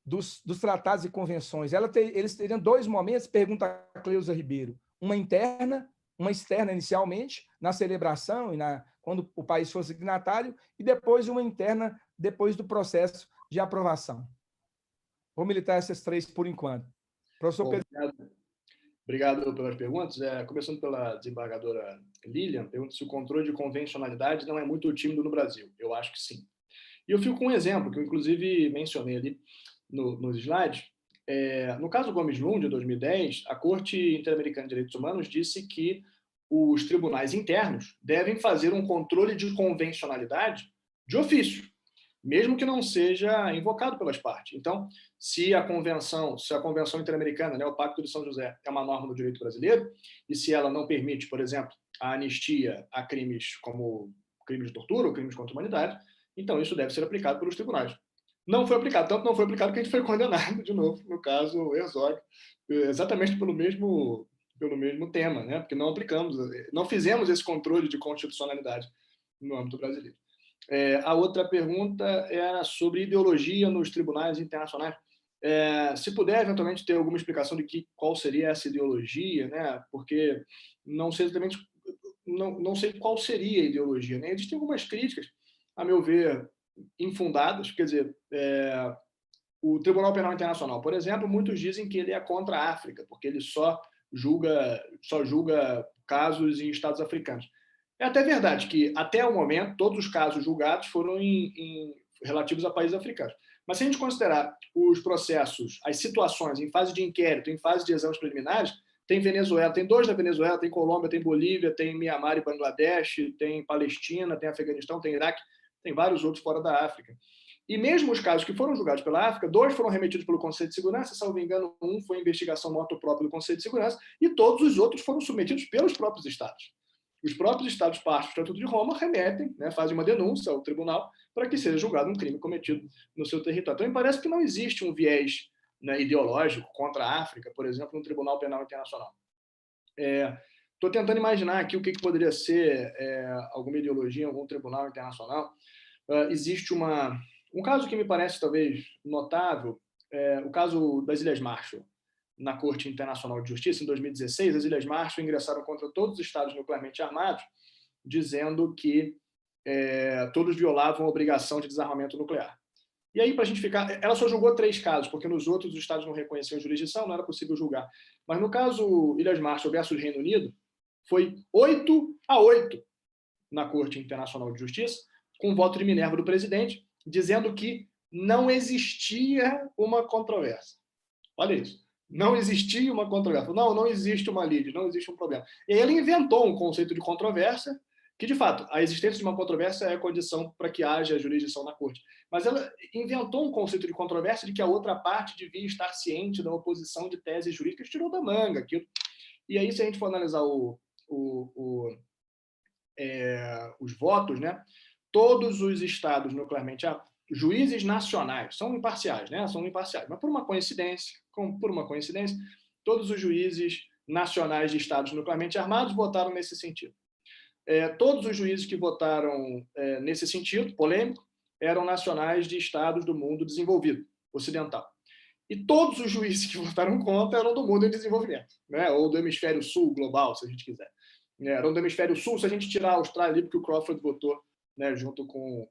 dos tratados e convenções, eles teriam dois momentos, pergunta a Cleusa Ribeiro, uma externa inicialmente, na celebração e quando o país for signatário, e depois uma interna, depois do processo de aprovação. Vou militar essas três por enquanto. Professor Pedro. Obrigado pelas perguntas. Começando pela desembargadora Lilian, pergunta se o controle de convencionalidade não é muito tímido no Brasil. Eu acho que sim. E eu fico com um exemplo, que eu inclusive mencionei ali nos slides. No caso Gomes Lund, de 2010, a Corte Interamericana de Direitos Humanos disse que os tribunais internos devem fazer um controle de convencionalidade de ofício, mesmo que não seja invocado pelas partes. Então, se a Convenção Interamericana, né, o Pacto de São José, é uma norma do direito brasileiro, e se ela não permite, por exemplo, a anistia a crimes como crimes de tortura ou crimes contra a humanidade, então isso deve ser aplicado pelos tribunais. Não foi aplicado, tanto não foi aplicado que a gente foi condenado de novo, no caso Herzog, exatamente pelo mesmo tema, né? Porque não fizemos esse controle de constitucionalidade no âmbito brasileiro. A outra pergunta era sobre ideologia nos tribunais internacionais. Se puder, eventualmente, ter alguma explicação de qual seria essa ideologia, né? Porque não sei exatamente, não sei qual seria a ideologia, né? Existem algumas críticas, a meu ver, infundadas. Quer dizer, o Tribunal Penal Internacional, por exemplo, muitos dizem que ele é contra a África, porque ele só julga casos em estados africanos. É até verdade que, até o momento, todos os casos julgados foram relativos a países africanos. Mas se a gente considerar os processos, as situações em fase de inquérito, em fase de exames preliminares, tem Venezuela, tem dois da Venezuela, tem Colômbia, tem Bolívia, tem Mianmar e Bangladesh, tem Palestina, tem Afeganistão, tem Iraque, tem vários outros fora da África. E mesmo os casos que foram julgados pela África, 2 foram remetidos pelo Conselho de Segurança, se não me engano, 1 foi investigação motu própria do Conselho de Segurança, e todos os outros foram submetidos pelos próprios Estados. Os próprios Estados partes do Estatuto de Roma remetem, né, fazem uma denúncia ao tribunal para que seja julgado um crime cometido no seu território. Então, me parece que não existe um viés, né, ideológico contra a África, por exemplo, no Tribunal Penal Internacional. Estou tentando imaginar aqui o que poderia ser alguma ideologia em algum tribunal internacional. Existe um caso que me parece talvez notável, o caso das Ilhas Marshall. Na Corte Internacional de Justiça, em 2016, as Ilhas Marshall ingressaram contra todos os estados nuclearmente armados, dizendo que todos violavam a obrigação de desarmamento nuclear. E aí, para a gente ficar... Ela só julgou 3 casos, porque nos outros os estados não reconheciam jurisdição, não era possível julgar. Mas no caso Ilhas Marshall versus Reino Unido, foi 8-8 na Corte Internacional de Justiça, com voto de Minerva do presidente, dizendo que não existia uma controvérsia. Olha isso. Não existia uma controvérsia. Não existe uma lide, não existe um problema. E aí ele inventou um conceito de controvérsia, que, de fato, a existência de uma controvérsia é a condição para que haja jurisdição na corte. Mas ela inventou um conceito de controvérsia de que a outra parte devia estar ciente da oposição de teses jurídicas, tirou da manga aquilo. E aí, se a gente for analisar os votos, né, todos os estados nuclearmente juízes nacionais, são imparciais, né? São imparciais, mas por uma coincidência, todos os juízes nacionais de estados nuclearmente armados votaram nesse sentido. Todos os juízes que votaram nesse sentido, polêmico, eram nacionais de estados do mundo desenvolvido, ocidental. E todos os juízes que votaram contra eram do mundo em desenvolvimento, né? Ou do hemisfério sul global, se a gente quiser. Eram do hemisfério sul, se a gente tirar a Austrália ali, porque o Crawford votou, né, junto com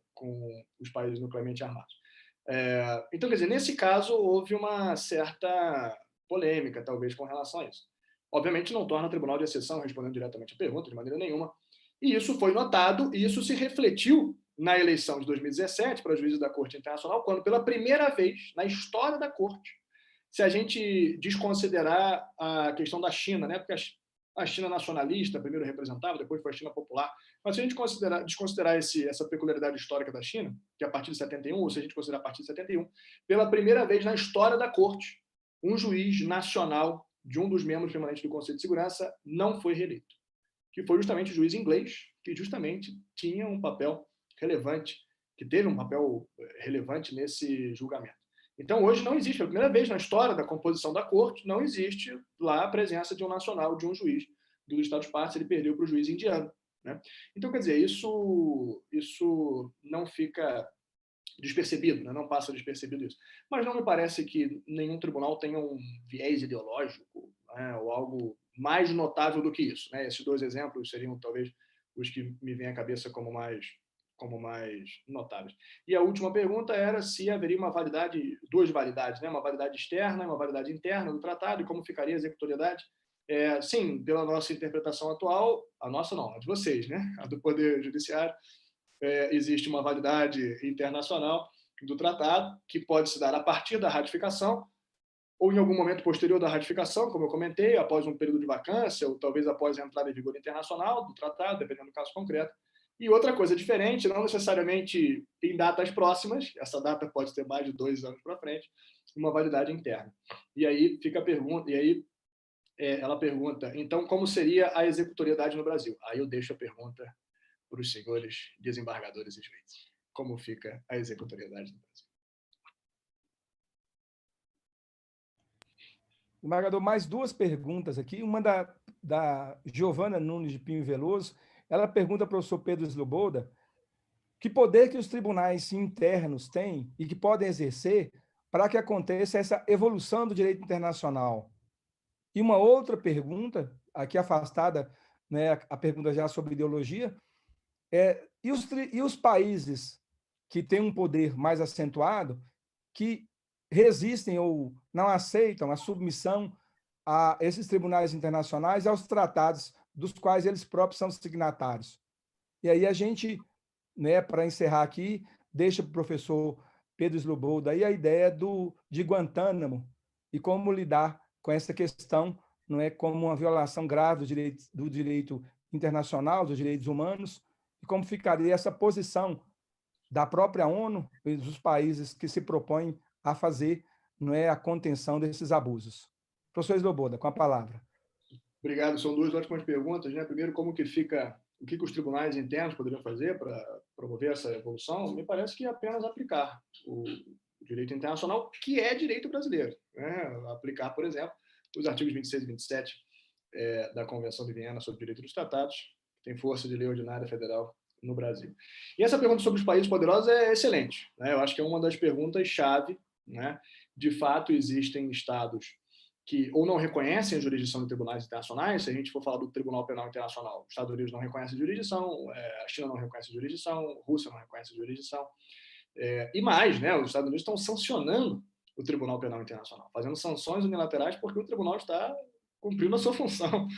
os países nuclearmente armados. Então, quer dizer, nesse caso, houve uma certa polêmica, talvez, com relação a isso. Obviamente, não torna o tribunal de exceção respondendo diretamente a pergunta, de maneira nenhuma. E isso foi notado, e isso se refletiu na eleição de 2017 para juízes da Corte Internacional, quando, pela primeira vez na história da Corte, se a gente desconsiderar a questão da China, né, porque a China nacionalista primeiro representava, depois foi a China popular, mas se a gente desconsiderar essa peculiaridade histórica da China, que é a partir de 71, ou se a gente considerar a partir de 71, pela primeira vez na história da Corte, um juiz nacional de um dos membros permanentes do Conselho de Segurança não foi reeleito, que foi justamente o juiz inglês, que justamente tinha um papel relevante, que teve um papel relevante nesse julgamento. Então, hoje não existe, pela primeira vez na história da composição da Corte, não existe lá a presença de um nacional, de um juiz dos Estados Partes, ele perdeu para o juiz indiano, né? Então, quer dizer, isso não fica despercebido, né? Não passa despercebido isso. Mas não me parece que nenhum tribunal tenha um viés ideológico, né, ou algo mais notável do que isso, né? Esses dois exemplos seriam, talvez, os que me vêm à cabeça como mais notáveis. E a última pergunta era se haveria duas validades, né? Uma validade externa e uma validade interna do tratado, e como ficaria a executoriedade. Sim, pela nossa interpretação atual, a nossa não, a de vocês, né? A do Poder Judiciário, existe uma validade internacional do tratado, que pode se dar a partir da ratificação, ou em algum momento posterior da ratificação, como eu comentei, após um período de vacância, ou talvez após a entrada em vigor internacional do tratado, dependendo do caso concreto. E outra coisa diferente, não necessariamente em datas próximas, essa data pode ter mais de 2 anos para frente, uma validade interna. E aí fica a pergunta, ela pergunta, então, como seria a executoriedade no Brasil? Aí eu deixo a pergunta para os senhores desembargadores e juízes. Como fica a executoriedade no Brasil? Desembargador, mais 2 perguntas aqui. Uma da Giovana Nunes de Pinho Veloso. Ela pergunta ao professor Pedro Sloboda que poder que os tribunais internos têm e que podem exercer para que aconteça essa evolução do direito internacional. E uma outra pergunta, aqui afastada, né, a pergunta já sobre ideologia, e os países que têm um poder mais acentuado, que resistem ou não aceitam a submissão a esses tribunais internacionais e aos tratados dos quais eles próprios são signatários. E aí a gente, né, para encerrar aqui, deixa para o professor Pedro Sloboda aí a ideia de Guantánamo e como lidar com essa questão, não é, como uma violação grave do direito internacional, dos direitos humanos, e como ficaria essa posição da própria ONU e dos países que se propõem a fazer, não é, a contenção desses abusos. Professor Sloboda, com a palavra. Obrigado, são 2 ótimas perguntas, né? Primeiro, o que os tribunais internos poderiam fazer para promover essa evolução? Me parece que é apenas aplicar o direito internacional, que é direito brasileiro, né? Aplicar, por exemplo, os artigos 26 e 27 da Convenção de Viena sobre o Direito dos Tratados, que tem força de lei ordinária federal no Brasil. E essa pergunta sobre os países poderosos é excelente, né? Eu acho que é uma das perguntas-chave, né? De fato, existem estados que ou não reconhecem a jurisdição de tribunais internacionais. Se a gente for falar do Tribunal Penal Internacional, os Estados Unidos não reconhecem a jurisdição, a China não reconhece a jurisdição, a Rússia não reconhece a jurisdição, e mais, né, os Estados Unidos estão sancionando o Tribunal Penal Internacional, fazendo sanções unilaterais porque o tribunal está cumprindo a sua função,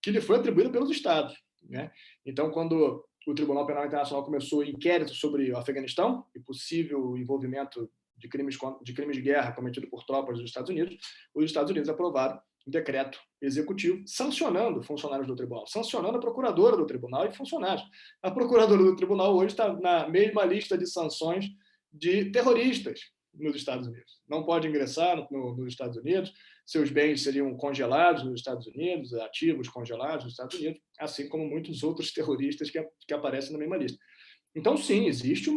que lhe foi atribuída pelos Estados, né? Então, quando o Tribunal Penal Internacional começou o inquérito sobre o Afeganistão e possível envolvimento de crimes de guerra cometido por tropas dos Estados Unidos aprovaram um decreto executivo sancionando funcionários do tribunal, sancionando a procuradora do tribunal e funcionários. A procuradora do tribunal hoje está na mesma lista de sanções de terroristas nos Estados Unidos. Não pode ingressar nos Estados Unidos, seus bens seriam congelados nos Estados Unidos, ativos congelados nos Estados Unidos, assim como muitos outros terroristas que aparecem na mesma lista. Então, sim, existe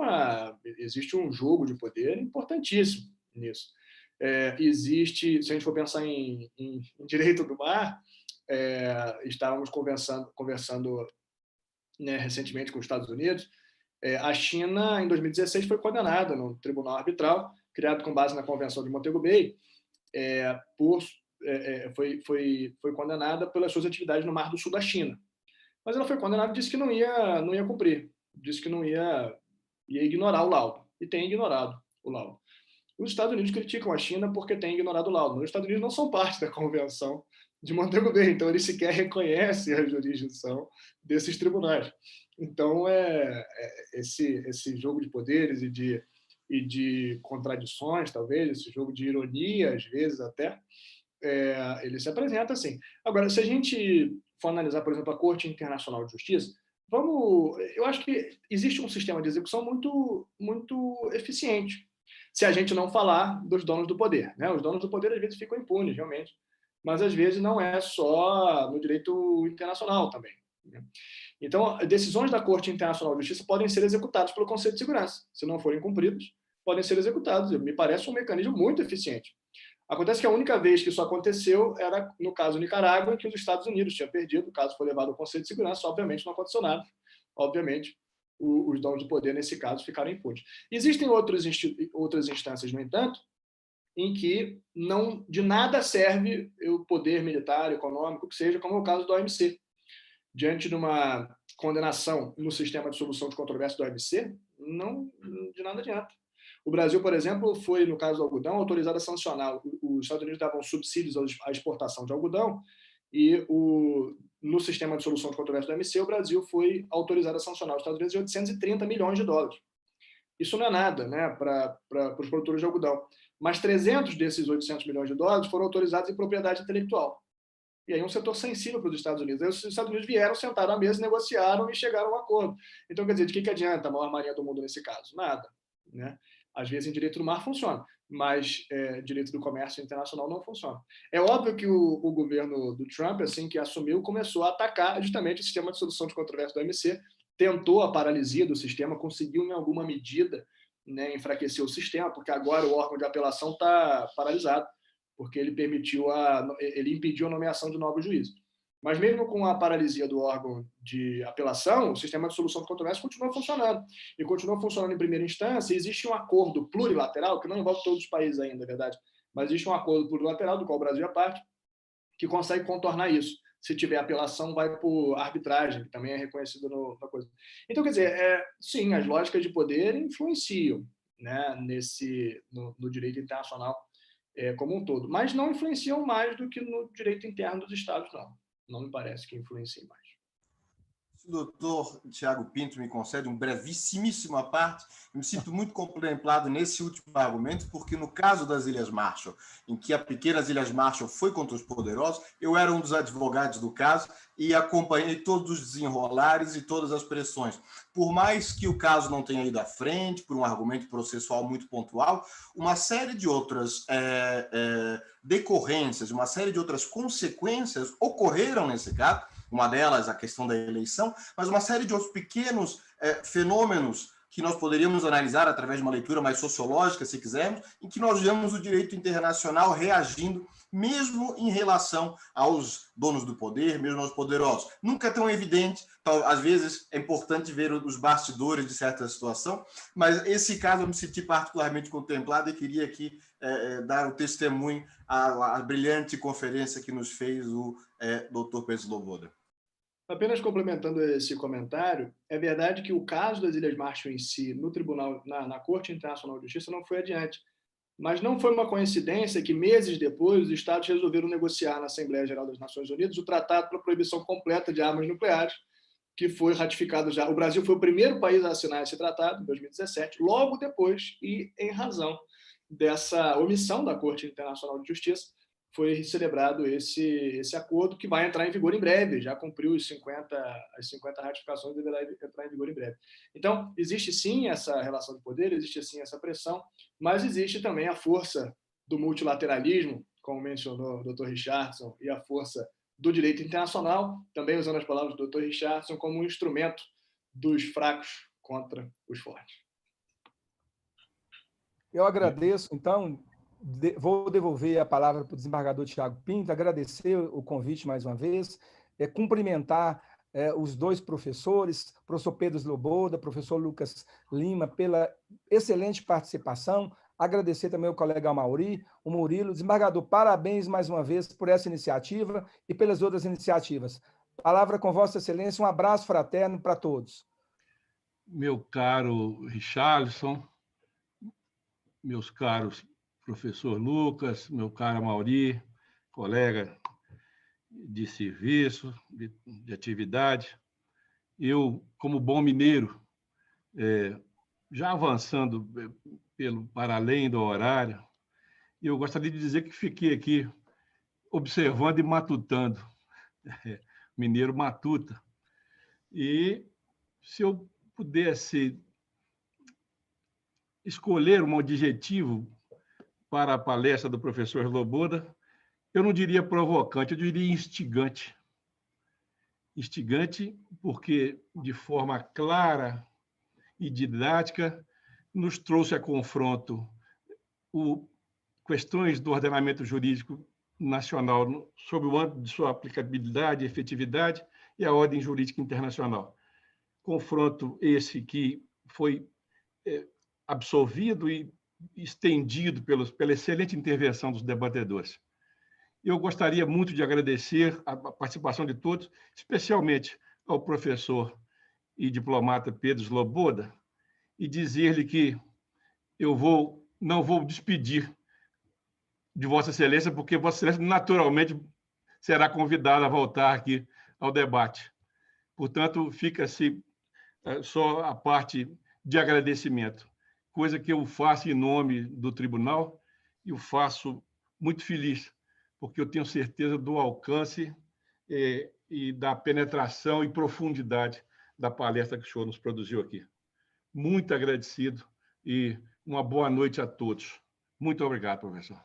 um jogo de poder importantíssimo nisso. Existe, se a gente for pensar em direito do mar, estávamos conversando né, recentemente com os Estados Unidos. A China, em 2016, foi condenada no Tribunal Arbitral, criado com base na Convenção de Montego Bay, foi condenada pelas suas atividades no Mar do Sul da China. Mas ela foi condenada e disse que não ia cumprir, disse que não ia ignorar o laudo, e tem ignorado o laudo. Os Estados Unidos criticam a China porque tem ignorado o laudo. Os Estados Unidos não são parte da Convenção de Montego Bay, então eles sequer reconhecem a jurisdição desses tribunais. Então, esse jogo de poderes e de contradições, talvez, esse jogo de ironia, às vezes até, ele se apresenta assim. Agora, se a gente for analisar, por exemplo, a Corte Internacional de Justiça, eu acho que existe um sistema de execução muito, muito eficiente, se a gente não falar dos donos do poder, né? Os donos do poder, às vezes, ficam impunes, realmente, mas, às vezes, não é só no direito internacional também, né? Então, decisões da Corte Internacional de Justiça podem ser executadas pelo Conselho de Segurança. Se não forem cumpridas, podem ser executadas. Me parece um mecanismo muito eficiente. Acontece que a única vez que isso aconteceu era no caso Nicarágua, em que os Estados Unidos tinham perdido. O caso foi levado ao Conselho de Segurança, obviamente não aconteceu nada. Obviamente, os donos do poder, nesse caso, ficaram impunes. Existem outras instâncias, no entanto, em que de nada serve o poder militar, econômico, que seja, como é o caso da OMC. Diante de uma condenação no sistema de solução de controvérsia da OMC, de nada adianta. O Brasil, por exemplo, foi, no caso do algodão, autorizado a sancionar. Os Estados Unidos davam subsídios à exportação de algodão e no sistema de solução de controvérsia da OMC, o Brasil foi autorizado a sancionar os Estados Unidos de 830 milhões de dólares. Isso não é nada, né, para os produtores de algodão. Mas 300 desses 800 milhões de dólares foram autorizados em propriedade intelectual. E aí um setor sensível para os Estados Unidos. Aí os Estados Unidos vieram, sentaram à mesa, negociaram e chegaram a um acordo. Então, quer dizer, de que adianta a maior marinha do mundo nesse caso? Nada, né? Às vezes, em direito do mar funciona, mas direito do comércio internacional não funciona. É óbvio que o governo do Trump, assim que assumiu, começou a atacar justamente o sistema de solução de controvérsia da OMC, tentou a paralisia do sistema, conseguiu, em alguma medida, né, enfraquecer o sistema, porque agora o órgão de apelação está paralisado, porque ele impediu a nomeação de novos juízes. Mas mesmo com a paralisia do órgão de apelação, o sistema de solução de controvérsia continua funcionando. E continua funcionando em primeira instância. Existe um acordo plurilateral, que não envolve todos os países ainda, é verdade, mas existe um acordo plurilateral, do qual o Brasil é parte, que consegue contornar isso. Se tiver apelação, vai por arbitragem, que também é reconhecido na coisa. Então, quer dizer, sim, as lógicas de poder influenciam, né, no direito internacional como um todo, mas não influenciam mais do que no direito interno dos Estados, não. Não me parece que influencie mais. Se o doutor Tiago Pinto me concede uma brevíssima parte, eu me sinto muito contemplado nesse último argumento, porque no caso das Ilhas Marshall, em que a pequenas Ilhas Marshall foi contra os poderosos, eu era um dos advogados do caso e acompanhei todos os desenrolares e todas as pressões. Por mais que o caso não tenha ido à frente, por um argumento processual muito pontual, uma série de outras decorrências, uma série de outras consequências ocorreram nesse caso. Uma delas, a questão da eleição, mas uma série de outros pequenos fenômenos que nós poderíamos analisar através de uma leitura mais sociológica, se quisermos, em que nós vemos o direito internacional reagindo, mesmo em relação aos donos do poder, mesmo aos poderosos. Nunca é tão evidente, às vezes é importante ver os bastidores de certa situação, mas esse caso eu me senti particularmente contemplado e queria aqui dar o testemunho à brilhante conferência que nos fez o Dr. Pedro Sloboda. Apenas complementando esse comentário, é verdade que o caso das Ilhas Marshall em si, no tribunal, na Corte Internacional de Justiça, não foi adiante. Mas não foi uma coincidência que, meses depois, os Estados resolveram negociar na Assembleia Geral das Nações Unidas o Tratado para a Proibição Completa de Armas Nucleares, que foi ratificado já. O Brasil foi o primeiro país a assinar esse tratado, em 2017, logo depois, e em razão dessa omissão da Corte Internacional de Justiça, foi celebrado esse acordo, que vai entrar em vigor em breve, já cumpriu as 50 ratificações, deverá entrar em vigor em breve. Então, existe sim essa relação de poder, existe sim essa pressão, mas existe também a força do multilateralismo, como mencionou o Dr. Richardson, e a força do direito internacional, também usando as palavras do Dr. Richardson, como um instrumento dos fracos contra os fortes. Eu agradeço, então, vou devolver a palavra para o desembargador Tiago Pinto, agradecer o convite mais uma vez, cumprimentar os dois professores, professor Pedro Sloboda, professor Lucas Lima, pela excelente participação, agradecer também ao colega Amauri, o Murilo. Desembargador, parabéns mais uma vez por essa iniciativa e pelas outras iniciativas. Palavra com Vossa Excelência, um abraço fraterno para todos. Meu caro Richarlison, meus caros professor Lucas, meu caro Amauri, colega de serviço, de atividade, eu, como bom mineiro, já avançando para além do horário, eu gostaria de dizer que fiquei aqui observando e matutando, mineiro matuta. E se eu pudesse escolher um adjetivo para a palestra do professor Sloboda, eu não diria provocante, eu diria instigante. Instigante porque, de forma clara e didática, nos trouxe a confronto questões do ordenamento jurídico nacional sob o âmbito de sua aplicabilidade e efetividade e a ordem jurídica internacional. Confronto esse que foi absolvido e estendido pela excelente intervenção dos debatedores. Eu gostaria muito de agradecer a participação de todos, especialmente ao professor e diplomata Pedro Sloboda, e dizer-lhe que eu não vou despedir de Vossa Excelência, porque Vossa Excelência naturalmente será convidada a voltar aqui ao debate. Portanto, fica-se só a parte de agradecimento, coisa que eu faço em nome do tribunal e o faço muito feliz, porque eu tenho certeza do alcance e da penetração e profundidade da palestra que o senhor nos produziu aqui. Muito agradecido e uma boa noite a todos. Muito obrigado, professor.